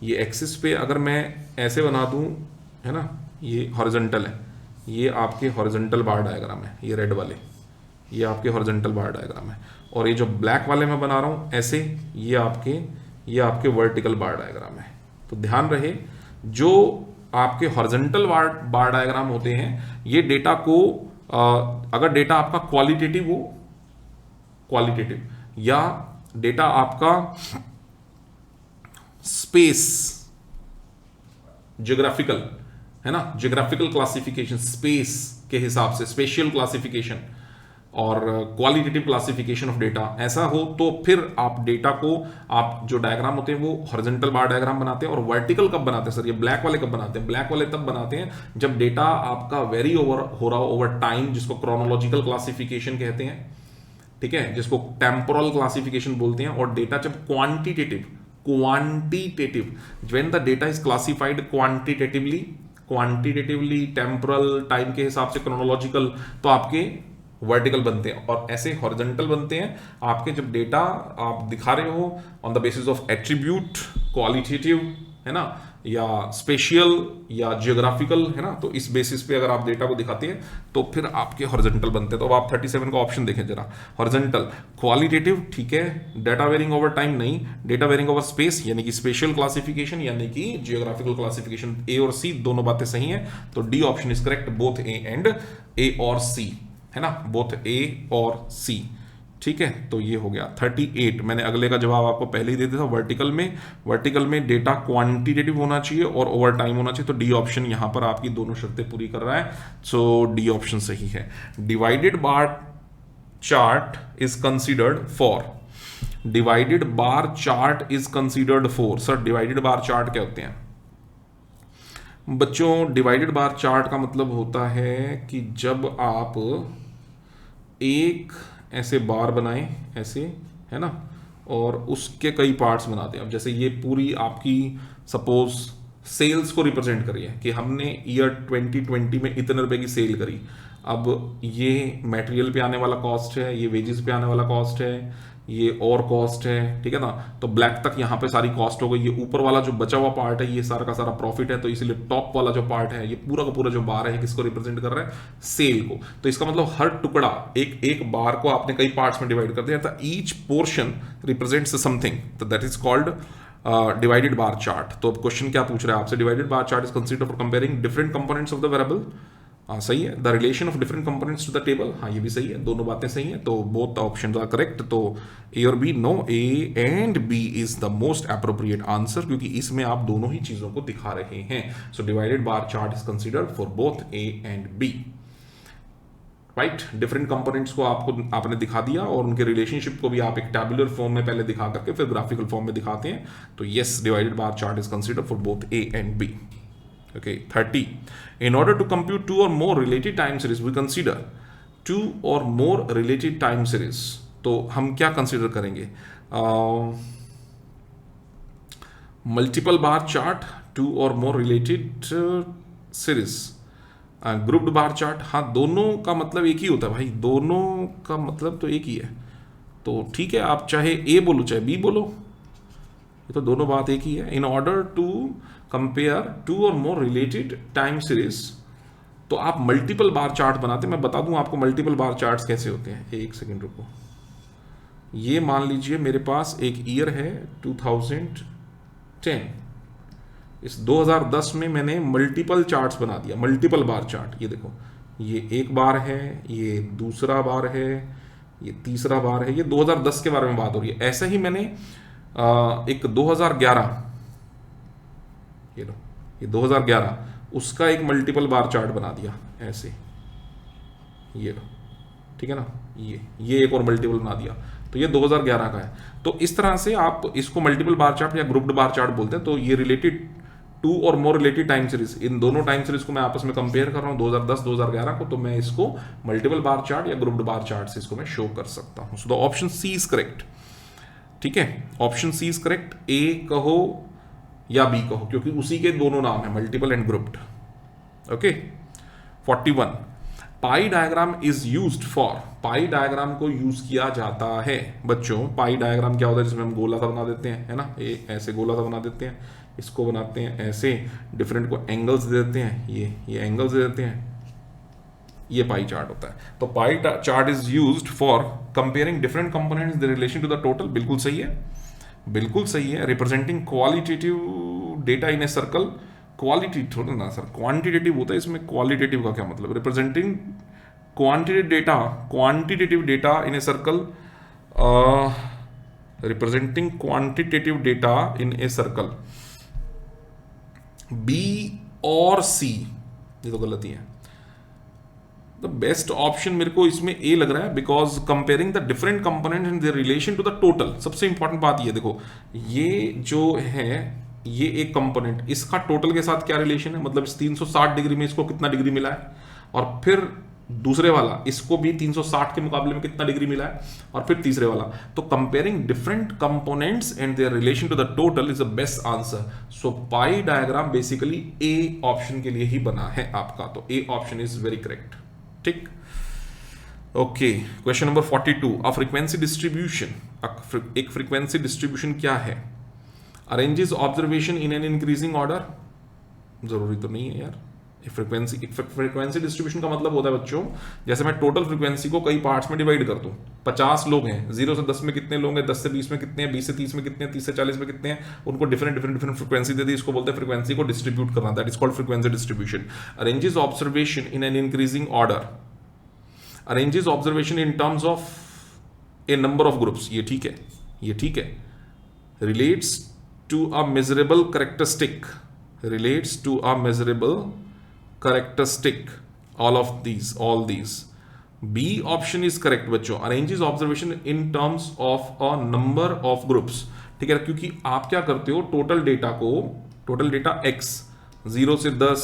A: ये एक्सिस पे अगर मैं ऐसे बना दूं, है ना, ये हॉरिजॉन्टल है, ये आपके हॉरिजॉन्टल बार डायग्राम है, ये रेड वाले, ये आपके हॉरिजॉन्टल बार डायग्राम है। और ये जो ब्लैक वाले मैं बना रहा हूं ऐसे, ये आपके वर्टिकल बार डायग्राम है। तो ध्यान रहे, जो आपके हॉरिजॉन्टल बार डायग्राम होते हैं, ये डेटा को अगर डेटा आपका क्वालिटेटिव हो, क्वालिटेटिव, या डेटा आपका स्पेस ज्योग्राफिकल है ना, ज्योग्राफिकल क्लासिफिकेशन, स्पेस के हिसाब से स्पेशियल क्लासिफिकेशन और क्वालिटेटिव क्लासिफिकेशन ऑफ डेटा ऐसा हो, तो फिर आप डेटा को, आप जो डायग्राम होते हैं वो हॉरिजॉन्टल बार डायग्राम बनाते हैं। और वर्टिकल कब बनाते हैं सर? ये ब्लैक वाले कब बनाते हैं? ब्लैक वाले तब बनाते हैं जब डेटा आपका वेरी हो रहा हो ओवर टाइम, जिसको क्रोनोलॉजिकल क्लासिफिकेशन कहते हैं, ठीक है, जिसको टेम्पोरल क्लासिफिकेशन बोलते हैं। और डेटा जब quantitative when the data is classified quantitatively temporal time के हिसाब से, क्रोनोलॉजिकल, तो आपके वर्टिकल बनते हैं। और ऐसे हॉरिजॉन्टल बनते हैं आपके जब डेटा आप दिखा रहे हो on the basis of attribute, qualitative, है ना, या स्पेशियल या जियोग्राफिकल, है ना, तो इस बेसिस पे अगर आप डेटा को दिखाते हैं तो फिर आपके हॉरिजॉन्टल बनते हैं। तो अब आप 37 का ऑप्शन देखें जरा, हॉरिजॉन्टल क्वालिटेटिव, ठीक है, डेटा वेरिंग ओवर टाइम नहीं, डेटा वेरिंग ओवर स्पेस यानी कि स्पेशल क्लासिफिकेशन यानी कि जियोग्राफिकल क्लासिफिकेशन, ए और सी दोनों बातें सही हैं, तो D option is correct, both A and A और सी, है ना, बोथ ए और सी, ठीक है। तो ये हो गया 38। मैंने अगले का जवाब आपको पहले ही दे दिया था। वर्टिकल में डेटा क्वांटिटेटिव होना चाहिए और ओवर टाइम होना चाहिए, तो डी ऑप्शन यहां पर आपकी दोनों शर्तें पूरी कर रहा है, सो डी ऑप्शन सही है। Divided bar chart is considered for, divided bar chart is considered for, sir divided bar chart क्या होते हैं बच्चों? डिवाइडेड बार चार्ट का मतलब होता है कि जब आप एक ऐसे बार बनाएं, ऐसे, है ना, और उसके कई पार्ट्स बनाते हैं। अब जैसे ये पूरी आपकी सपोज सेल्स को रिप्रेजेंट करिए कि हमने ईयर 2020 में इतने रुपए की सेल करी। अब ये मटेरियल पे आने वाला कॉस्ट है, ये वेजेस पे आने वाला कॉस्ट है, ये और कॉस्ट है, ठीक है ना, तो ब्लैक तक यहाँ पे सारी कॉस्ट हो गई। ये ऊपर वाला जो बचा हुआ पार्ट है ये सारा का सारा प्रॉफिट है, तो इसीलिए टॉप वाला जो पार्ट है ये पूरा का पूरा जो बार है किसको रिप्रेजेंट कर रहा है? सेल को। तो इसका मतलब हर टुकड़ा, एक एक बार को आपने कई पार्ट्स में डिवाइड कर दिया था, ईच पोर्शन रिप्रेजेंट्स समथिंग, तो that is called divided bar chart. तो अब क्वेश्चन क्या पूछ रहा है आपसे? Divided bar chart is considered for comparing different components of the variable. हाँ सही है। The relation of different components to the table, हाँ ये भी सही है, दोनों बातें सही हैं, तो बोथ ऑप्शंस आर करेक्ट। तो A or B, no, A and B is the most appropriate answer, क्योंकि इसमें आप दोनों ही चीजों को दिखा रहे हैं। So divided bar chart is considered for both A and B, right. Different components को आपने दिखा दिया और उनके रिलेशनशिप को भी आप एक टैबुलर फॉर्म में पहले दिखा करके फिर ग्राफिकल फॉर्म में दिखाते हैं। तो yes, divided bar chart is considered for both A and B. Okay, 30. In order to compute two or more related time series, we consider two or more related time series. तो हम क्या consider करेंगे? Multiple bar chart, to or more related series, grouped bar chart. हाँ, दोनों का मतलब एक ही होता है भाई, दोनों का मतलब तो एक ही है। तो ठीक है, आप चाहे ए बोलो चाहे बी बोलो, ये तो दोनों बात एक ही है। In order to compare two or more related time series, तो आप मल्टीपल बार चार्ट बनाते हैं। मैं बता दूं आपको मल्टीपल बार चार्ट्स कैसे होते हैं, एक सेकंड रुको। ये मान लीजिए मेरे पास एक ईयर है 2010, इस 2010 में मैंने मल्टीपल चार्ट्स बना दिया, मल्टीपल बार चार्ट। ये देखो, ये एक बार है, ये दूसरा बार है, ये तीसरा बार है, ये 2010 के बारे में बात हो रही है। ऐसा ही मैंने एक 2011, ये लो, ये 2011, उसका एक मल्टीपल बार चार्ट बना दिया ऐसे, ये लो, ठीक है ना, ये एक और मल्टीपल बना दिया, तो ये 2011 का है। तो इस तरह से आप इसको मल्टीपल बार चार्ट या ग्रुप्ड बार चार्ट बोलते हैं। तो ये related to or more related time series, इन दोनों टाइम सीरीज को मैं आपस में कंपेयर कर रहा हूं 2010 2011 को, तो मैं इसको मल्टीपल बार चार्ट या ग्रुप्ड बार चार्ट से इसको मैं शो कर सकता हूं। So the option C is correct, ठीक है, option C is correct. A कहो या बी कहो, क्योंकि उसी के दोनों नाम है, multiple and grouped. Okay, 41, pi diagram is used for, pi diagram को यूज किया जाता है बच्चों। पाई डायग्राम क्या होता है? जिसमें हम गोला सा बना देते हैं, है ना, ये ऐसे गोला सा बना देते हैं, इसको बनाते हैं ऐसे, डिफरेंट को एंगल्स दे देते हैं, ये एंगल्स दे देते हैं, ये पाई चार्ट होता है। तो pie chart is used for comparing different components in relation to the total, बिल्कुल सही है, बिल्कुल सही है। Representing qualitative data in a circle, quality थोड़ा ना सर, क्वांटिटेटिव होता है इसमें, क्वालिटेटिव का क्या मतलब? Representing quantitative data in a circle, representing quantitative data in a circle, B और सी, ये तो गलती है। द बेस्ट ऑप्शन मेरे को इसमें ए लग रहा है, because comparing the different component in the relation to the total. सबसे इंपॉर्टेंट बात ये देखो, ये जो है ये एक कंपोनेंट, इसका टोटल के साथ क्या रिलेशन है, मतलब इस 360 डिग्री में इसको कितना डिग्री मिला है, और फिर दूसरे वाला इसको भी 360 के मुकाबले में कितना डिग्री मिला है, और फिर तीसरे वाला। तो comparing different components and their relation to the total is the best answer. So pie diagram basically A option के लिए ही बना है आपका, तो A option is very correct, ठीक। Okay, question number 42, a frequency distribution, एक फ्रीक्वेंसी डिस्ट्रीब्यूशन क्या है? Arranges observation in an increasing order, जरूरी तो नहीं है यार। फ्रीक्वेंसी डिस्ट्रीब्यूशन का मतलब होता है बच्चों, जैसे मैं टोटल फ्रीक्वेंसी को कई पार्ट्स में डिवाइड कर दूं, 50 लोग हैं, 0 से 10 में कितने लोग हैं, 10 से 20 में कितने हैं, 20 से 30 में कितने हैं, 30 से 40 में कितने हैं, उनको डिफरेंट फ्रीक्वेंसी दे दी, इसको बोलते हैं फ्रीक्वेंसी को डिस्ट्रीब्यूट करना, that is called frequency distribution. Arranges observation in an increasing order, arranges observation in terms of a number of groups, ये ठीक है, ये ठीक है। Relates to a measurable characteristic, relates to a measurable characteristic, all these B option is correct बच्चों। arranges observation in terms of a number of groups, ठीक है, क्योंकि आप क्या करते हो, टोटल डेटा x 0 से 10,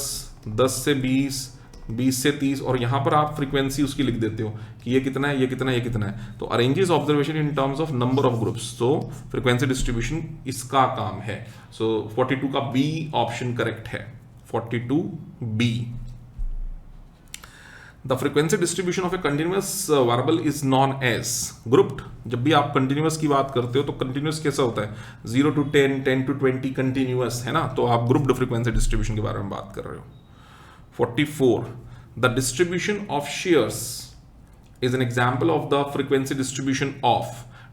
A: 10 से 20, 20 से 30, और यहां पर आप फ्रीक्वेंसी उसकी लिख देते हो कि ये कितना है, ये कितना है, ये कितना है। तो arranges observation in terms of number of groups, so frequency distribution इसका काम है। सो 42 का बी ऑप्शन करेक्ट है, 42 B. The frequency distribution of a continuous variable is known as grouped. जब भी आप कंटिन्यूअस की बात करते हो तो कंटिन्यूअस कैसा होता है, 0 to 10, 10 to 20 कंटिन्यूअस है ना, तो आप ग्रुप्ड फ्रीक्वेंसी डिस्ट्रीब्यूशन के बारे में बात कर रहे हो। 44. The distribution of shears is an example of the frequency distribution of.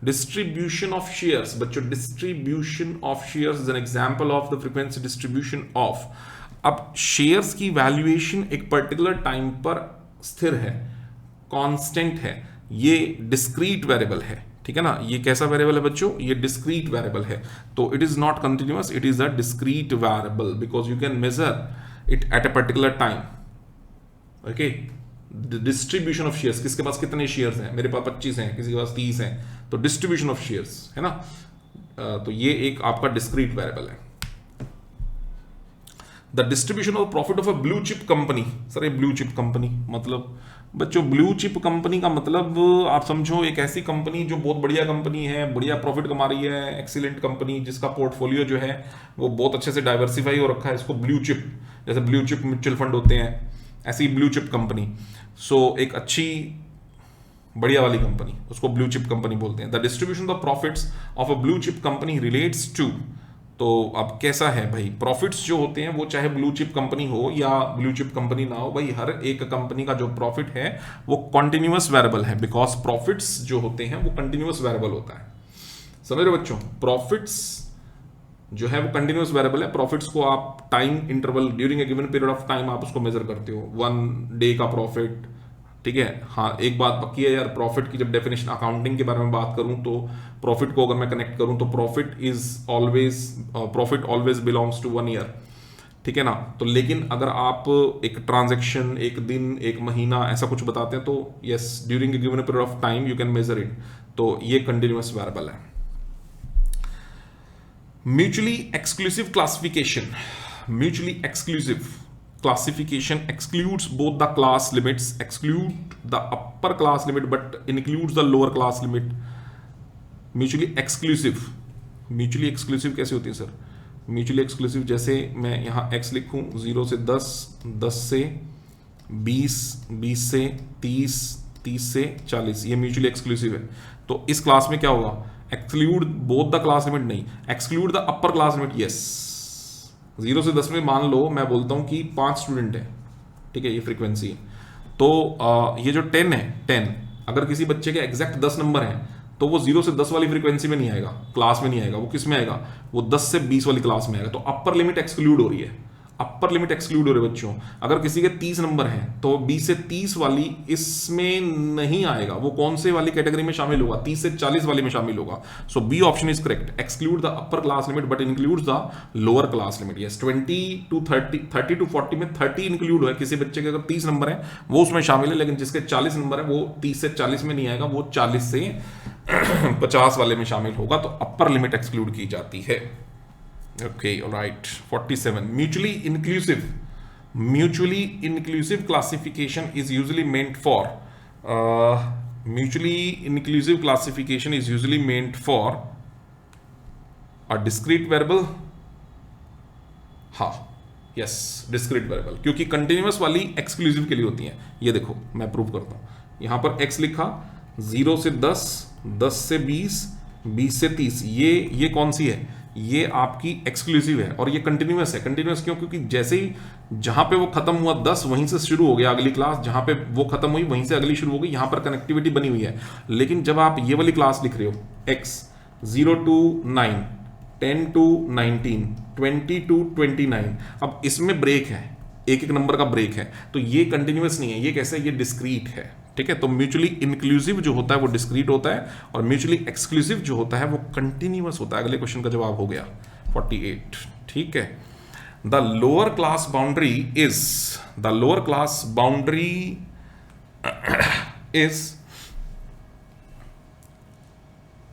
A: Distribution of shears, बच्चों distribution of shears is an example of the frequency distribution of. अब shears की valuation एक particular time पर स्थिर है, constant है, ये discrete variable है, ठीक है ना। ये कैसा वेरिएबल है बच्चों, ये डिस्क्रीट वेरिएबल है, तो it is not continuous, it is a discrete variable because you can measure it at a particular time, okay? The distribution of shares, किसके पास कितने शेयर्स हैं, मेरे पास 25 हैं, किसी के पास 30 हैं, तो डिस्ट्रीब्यूशन ऑफ शेयर्स है ना, तो ये एक आपका डिस्क्रीट वेरिएबल है। The distribution of profit of a blue chip company, sir ये ब्लू चिप कंपनी मतलब बच्चों, ब्लू चिप कंपनी का मतलब आप समझो एक ऐसी कंपनी जो बहुत बढ़िया कंपनी है, बढ़िया प्रॉफिट कमा रही है, एक्सीलेंट कंपनी जिसका पोर्टफोलियो जो है वो बहुत अच्छे से डाइवर्सिफाई हो रखा है, इसको ब्लू चिप, जैसे ब्लू चिप म्यूचुअल फंड होते हैं, ऐसी ब्लू चिप कंपनी। सो एक अच्छी बढ़िया वाली कंपनी, उसको ब्लू चिप कंपनी बोलते हैं। The distribution of profits of a blue chip company relates to, तो अब कैसा है भाई, प्रॉफिट्स जो होते हैं वो चाहे ब्लू चिप कंपनी हो या ब्लू चिप कंपनी ना हो, भाई हर एक कंपनी का जो प्रॉफिट है वो कंटिन्यूअस वेरिएबल है, बिकॉज प्रॉफिट्स जो होते हैं वो कंटिन्यूअस वेरिएबल होता है, समझ रहे बच्चों। प्रॉफिट्स जो है वो कंटिन्यूअस वेरिएबल है, प्रॉफिट्स को आप time interval during a given period of time आप उसको मेजर करते हो, 1 डे का प्रॉफिट, ठीक है। हाँ एक बात पक्की है यार, प्रॉफिट की जब डेफिनेशन अकाउंटिंग के बारे में बात करूं तो प्रॉफिट को अगर मैं कनेक्ट करूं तो profit always belongs to 1 year, ठीक है ना। तो लेकिन अगर आप एक ट्रांजैक्शन, एक दिन, एक महीना ऐसा कुछ बताते हैं तो yes, during a given period of time you can measure it, तो ये कंटिन्यूअस वेरिएबल है। Mutually exclusive classification, mutually exclusive classification excludes both the class limits, exclude the upper class limit but includes the lower class limit. mutually exclusive कैसे होती है sir, mutually exclusive जैसे मैं यहाँ x लिखूँ 0 से 10, 10 से 20, 20 से 30, 30 से 40, ये mutually exclusive है। तो इस क्लास में क्या होगा, exclude both the class limit नहीं, exclude the upper class limit, yes। 0 से 10 में मान लो मैं बोलता हूं कि 5 स्टूडेंट है, ठीक है, ये फ्रीक्वेंसी है, तो ये जो 10 है, 10 अगर किसी बच्चे के एग्जैक्ट 10 नंबर हैं तो वो 0 से 10 वाली फ्रीक्वेंसी में नहीं आएगा, क्लास में नहीं आएगा, वो किस में आएगा, वो 10 से 20 वाली क्लास में आएगा। तो अपर लिमिट एक्सक्लूड हो रही है, अपर लिमिट एक्सक्लूड हो रही है बच्चों। अगर किसी के 30 नंबर हैं तो 20 से 30 वाली इसमें नहीं आएगा, वो कौन से वाली कैटेगरी में शामिल होगा, 30 से 40 वाली में शामिल होगा। So B option is correct, exclude the upper class limit but includes the lower class limit. Yes, 20 to 30, 30 to 40 में 30 इंक्लूड है, किसी बच्चे के अगर 30 नंबर है वो उसमें शामिल है, लेकिन जिसके 40 नंबर है वो 30 से 40 में नहीं आएगा, वो 40 से 50 वाले में शामिल होगा, तो अपर लिमिट एक्सक्लूड की जाती है। Okay, all right. 47. Mutually inclusive classification is usually meant for. Mutually inclusive classification is usually meant for a discrete variable. हाँ, yes, discrete variable. क्योंकि continuous वाली exclusive के लिए होती हैं। ये देखो, मैं प्रूव करता हूँ। यहाँ पर x लिखा 0 से 10, 10 से 20, 20 से 30, ये कौन सी है, ये आपकी एक्सक्लूसिव है और ये कंटिन्यूअस है। कंटिन्यूअस क्यों? क्योंकि जैसे ही जहां पे वो खत्म हुआ 10 वहीं से शुरू हो गया अगली क्लास, जहां पे वो खत्म हुई वहीं से अगली शुरू हो गई, यहां पर कनेक्टिविटी बनी हुई है। लेकिन जब आप ये वाली क्लास लिख रहे हो x 0 to 9, 10 to 19, 20 to 29, अब इसमें ब्रेक है, एक एक नंबर का ब्रेक है, तो ये कंटिन्यूअस नहीं है, ये कैसे? ये डिस्क्रीट है। ठीक है, तो म्यूचुअली इंक्लूसिव जो होता है वो डिस्क्रीट होता है और म्यूचुअली एक्सक्लूसिव जो होता है वो कंटिन्यूअस होता है। अगले क्वेश्चन का जवाब हो गया 48। ठीक है, the lower class boundary is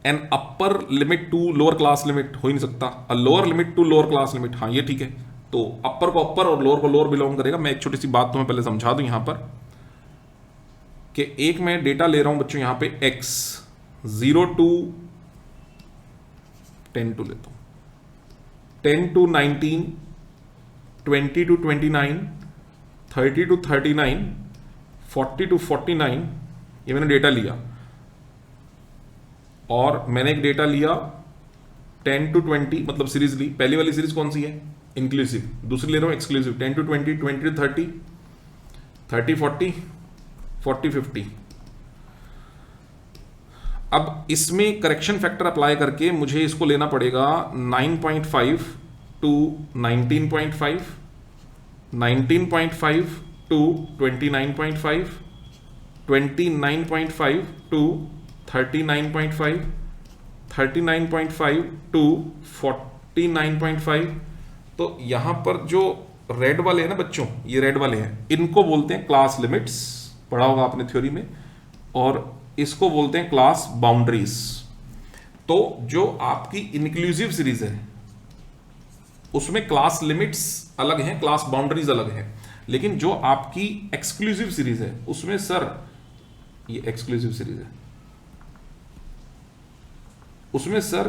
A: an upper limit to lower class limit. हो ही नहीं सकता, a lower limit to lower class limit. हाँ ये ठीक है, तो अपर को अपर और लोअर को लोअर बिलोंग करेगा। मैं एक छोटी सी बात तुम्हें पहले समझा दूं यहां पर कि एक मैं डेटा ले रहा हूं बच्चों, यहां पे x 0 to 10 टू लेता हूं, 10 to 19, 20 to 29, 30 to 39, 40 to 49, ये मैंने डेटा लिया। और मैंने एक डेटा लिया 10 to 20, मतलब सीरीज ली। पहली वाली सीरीज कौन सी है? इंक्लूसिव। दूसरी ले रहा हूं एक्सक्लूसिव, 10 to 20, 20 to 30, 30 40, 40 50। अब इसमें करेक्शन फैक्टर अप्लाई करके मुझे इसको लेना पड़ेगा 9.5 to 19.5, 19.5 to 29.5, 29.5 to 39.5, 39.5 to 49.5। तो यहां पर जो रेड वाले हैं ना बच्चों, ये रेड वाले हैं, इनको बोलते हैं क्लास लिमिट्स, पढ़ा होगा आपने थ्योरी में, और इसको बोलते हैं क्लास बाउंड्रीज। तो जो आपकी इंक्लूसिव सीरीज है उसमें क्लास लिमिट्स अलग हैं, क्लास बाउंड्रीज अलग है। लेकिन जो आपकी एक्सक्लूसिव सीरीज है उसमें सर, ये एक्सक्लूसिव सीरीज है, उसमें सर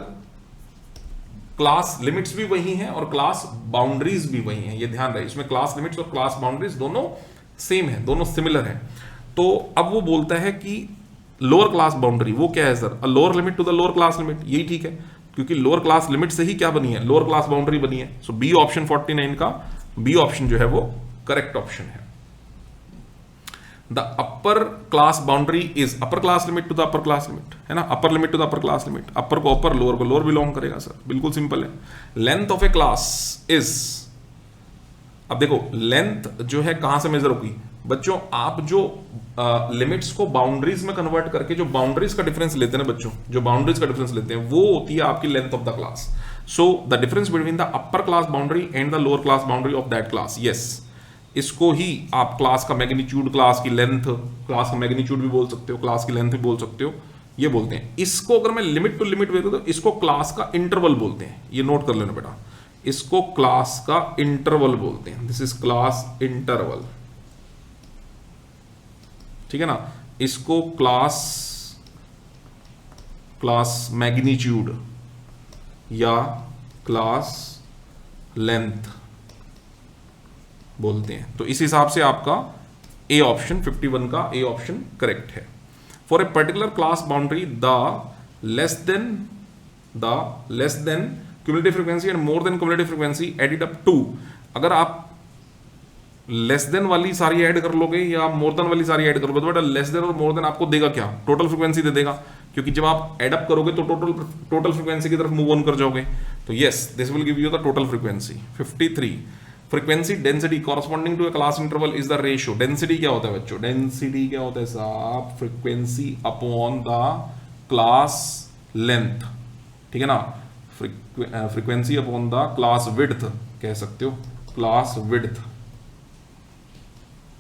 A: क्लास लिमिट्स भी वही हैं और क्लास बाउंड्रीज भी वही हैं। ये ध्यान रहे, इसमें क्लास लिमिट्स और क्लास बाउंड्रीज दोनों सेम है, दोनों सिमिलर है। तो अब वो बोलता है कि लोअर क्लास बाउंड्री वो क्या है sir? A lower limit to the lower class limit. यही ठीक है, क्योंकि लोअर क्लास लिमिट से ही क्या बनी है? लोअर क्लास बाउंड्री बनी है। सो बी ऑप्शन 49 का बी ऑप्शन जो है वो करेक्ट ऑप्शन है। The upper class boundary is upper class limit to the upper class limit, है ना? Upper limit to the upper class limit, upper को अपर, लोअर को लोअर बिलोंग करेगा सर, बिल्कुल सिंपल है। Length of a class is, अब देखो length जो है कहां से मेजर होगी बच्चों? आप जो लिमिट्स को बाउंड्रीज में कन्वर्ट करके जो बाउंड्रीज का डिफरेंस लेते हैं ना बच्चों, जो बाउंड्रीज का डिफरेंस लेते हैं वो होती है आपकी length of the class. So the difference between the upper class boundary and the lower class boundary of that class. Yes, इसको ही आप क्लास का मैग्नीट्यूड, क्लास की लेंथ, क्लास का मैग्नीट्यूड भी बोल सकते हो, क्लास की लेंथ भी बोल सकते हो, ये बोलते हैं। इसको अगर मैं लिमिट टू लिमिट देखूं तो इसको क्लास का इंटरवल बोलते हैं। ये नोट कर लेना बेटा, इसको क्लास का इंटरवल बोलते हैं। दिस इज क्लास इंटरवल, ठीक है ना? इसको क्लास मैग्नीट्यूड या क्लास लेंथ बोलते हैं। तो इस हिसाब से आपका ए ऑप्शन 51 का ए ऑप्शन करेक्ट है। For a particular class boundary the less than cumulative frequency and more than cumulative frequency added up to, अगर आप लेस देन वाली सारी ऐड कर लोगे या मोर देन वाली सारी ऐड करोगे तो बेटा लेस देन और मोर देन आपको देगा क्या? टोटल फ्रीक्वेंसी दे देगा, क्योंकि जब आप एड अप करोगे तो टोटल फ्रीक्वेंसी की तरफ मूव ऑन कर जाओगे। तो yes, this will give you the total frequency. 53 frequency density corresponding to a class interval is the ratio. Density क्या होता है बच्चों? डेंसिटी क्या होता है साहब? Frequency upon the class length, ठीक है ना? Frequency upon the class width कह सकते हो, क्लास विड्थ,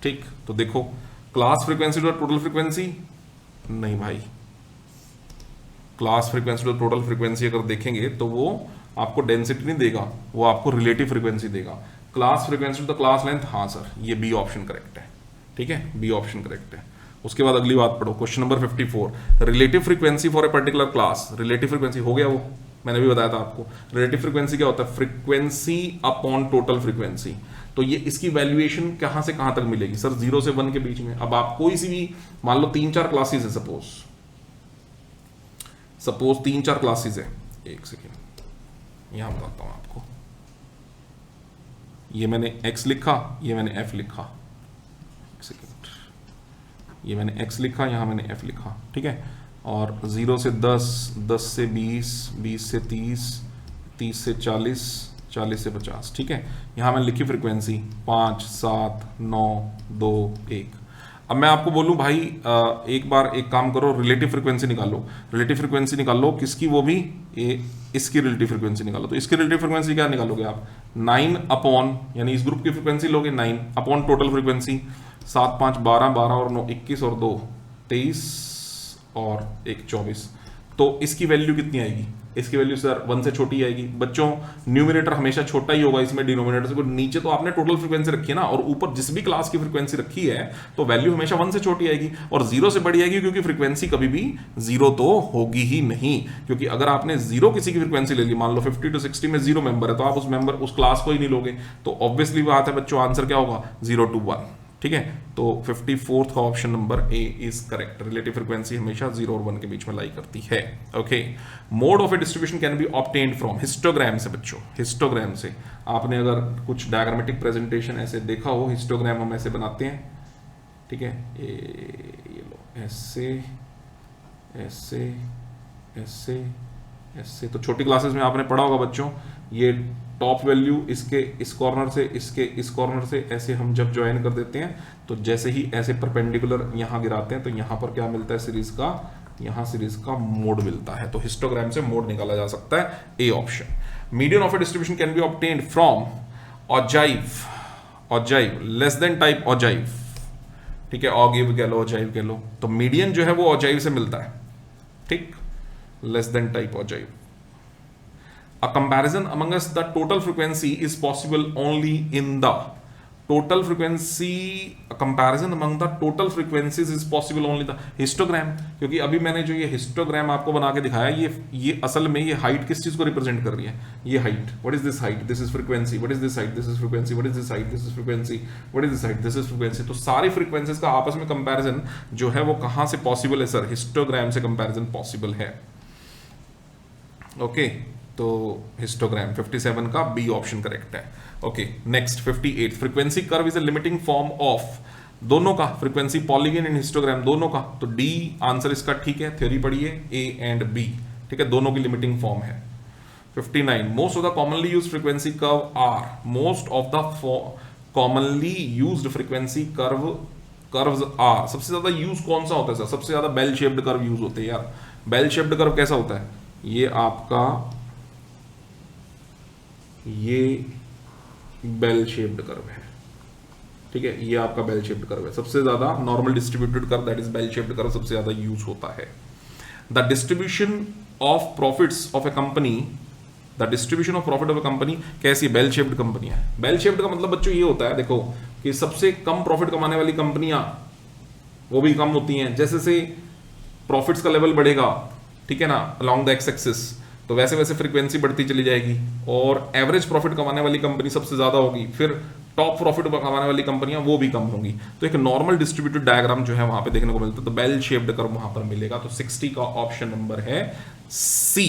A: ठीक। तो देखो class frequency to total frequency, नहीं भाई, class frequency to total frequency अगर देखेंगे तो वो आपको डेंसिटी नहीं देगा, वो आपको रिलेटिव फ्रीक्वेंसी देगा। Class frequency to the class length, हाँ सर, ये बी ऑप्शन करेक्ट है, ठीक है, बी ऑप्शन करेक्ट है। उसके बाद अगली बात पढ़ो, question number 54, relative frequency for a particular class. Relative frequency हो गया, वो मैंने भी बताया था आपको। रिलेटिव फ्रीक्वेंसी क्या होता है? Frequency upon total frequency. तो ये इसकी वैल्यूएशन कहां से कहां तक मिलेगी सर? 0 से 1 के बीच में। अब आप कोई सी भी मान लो 3-4 क्लासेस है, सपोज 3-4 क्लासेस है, एक सेकेंड, यहां बताता हूं आपको, ये मैंने x लिखा, ये मैंने f लिखा, एक सेकेंड, ये मैंने x लिखा, यहां मैंने f लिखा, ठीक है। और 0 से 10, 10 से 20, 20 से 30, 30 से 40, 40 से 50, ठीक है। यहां मैंने लिखी फ्रीक्वेंसी 5, 7, 9, 2, 1। अब मैं आपको बोलूं भाई एक बार एक काम करो, रिलेटिव फ्रीक्वेंसी निकालो, रिलेटिव फ्रीक्वेंसी निकालो किसकी, वो भी इसकी रिलेटिव फ्रीक्वेंसी निकालो। तो इसकी रिलेटिव फ्रीक्वेंसी क्या निकालोगे आप, 9 अपॉन, यानी इस ग्रुप की फ्रीक्वेंसी लोगे 9 अपॉन टोटल फ्रीक्वेंसी 7, 5, 12, 12 और 9 21 और 2 23 और 1 24। तो इसकी वैल्यू कितनी आएगी, इसकी वैल्यू सर 1 से छोटी आएगी। बच्चों न्यूमरेटर हमेशा छोटा ही होगा इसमें डिनोमिनेटर से, नीचे तो आपने टोटल फ्रीक्वेंसी रखी है ना, और ऊपर जिस भी क्लास की फ्रीक्वेंसी रखी है तो वैल्यू हमेशा 1 से छोटी आएगी और 0 से बड़ी आएगी, क्योंकि फ्रीक्वेंसी कभी भी 0 तो होगी ही नहीं। क्योंकि अगर आपने 0 किसी की फ्रीक्वेंसी ले ली, मान लो 50 to 60 में 0 मेंबर है, तो आप उस क्लास को ही नहीं लोगे, तो ऑब्वियसली बात है बच्चों आंसर क्या होगा 0 to 1, ठीक है। तो 54th का option number A is correct. Relative frequency हमेशा 0 और 1 के बीच में लाई करती है। Okay, mode of A distribution can be obtained from, histogram से बच्चों, हिस्टोग्राम से। आपने अगर कुछ डायग्रामेटिक प्रेजेंटेशन ऐसे देखा हो, हिस्टोग्राम हम ऐसे बनाते हैं, ठीक है, ये लो ऐसे ऐसे ऐसे ऐसे। तो छोटी क्लासेस में आपने पढ़ा होगा बच्चों, ये टॉप वैल्यू इसके इस कॉर्नर से इसके इस कॉर्नर से ऐसे हम जब ज्वाइन कर देते हैं, तो जैसे ही ऐसे परपेंडिकुलर यहां गिराते हैं तो यहां पर क्या मिलता है सीरीज का, यहां सीरीज का मोड मिलता है। तो हिस्टोग्राम से मोड निकाला जा सकता है, A option. Median of A distribution can be obtained from ogive less than type ogive, ठीक है, ऑगिव कह लो, ऑजाइव कह लो। तो मीडियन जो है वो ऑजाइव से मिलता है, ठीक, less than type ogive. A comparison among us the total frequency is possible only in the total frequency, a comparison among the total frequencies is possible only the histogram। क्योंकि अभी मैंने जो ये हिस्टोग्राम आपको बना के दिखाया, ये असल में ये हाइट किस चीज को रिप्रेजेंट कर रही है, ये height, what is this height, this is frequency, what is this height, this is frequency, what is this height, this is frequency, what is this height, this is frequency. तो सारी frequencies का आपस में comparison जो है वो कहां से पॉसिबल है सर, हिस्टोग्राम से कंपैरिजन पॉसिबल है। ओके, तो हिस्टोग्राम 57 का बी ऑप्शन करेक्ट है। Okay, next 58, frequency curve is a limiting form of, दोनों का फ्रीक्वेंसी पॉलीगन एंड हिस्टोग्राम दोनों का, तो डी आंसर इसका ठीक है, थ्योरी पढ़िए ए एंड बी, ठीक है, दोनों की लिमिटिंग फॉर्म है। 59, most of the commonly used frequency curve are, most of the commonly used frequency curves are, सबसे ज्यादा यूज कौन सा होता है सर, सबसे ज्यादा बेल शेप्ड कर्व यूज होते हैं यार। बेल शेप्ड कर्व कैसा होता है, ये आपका ये बेल शेप्ड कर्व है, ठीक है, ये आपका बेल शेप्ड कर्व है। सबसे ज्यादा normal distributed curve that is bell shaped curve सबसे ज्यादा यूज होता है। The distribution of profits of a company, the distribution of profit of a company कैसी, बेल शेप्ड कंपनी है। बेल शेप्ड का मतलब बच्चों ये होता है, देखो कि सबसे कम प्रॉफिट कमाने वाली कंपनियां वो भी कम होती हैं, जैसे से प्रॉफिट्स का लेवल बढ़ेगा, ठीक है ना, अलोंग द एक्स एक्सिस, तो वैसे वैसे फ्रीक्वेंसी बढ़ती चली जाएगी और एवरेज प्रॉफिट कमाने वाली कंपनी सबसे ज्यादा होगी, फिर टॉप प्रॉफिट कमाने वाली कंपनियां वो भी कम होंगी। तो एक नॉर्मल डिस्ट्रीब्यूटेड डायग्राम जो है वहां पे देखने को मिलता है, तो बेल शेप्ड कर्व वहां पर मिलेगा। तो 60 का ऑप्शन नंबर है सी।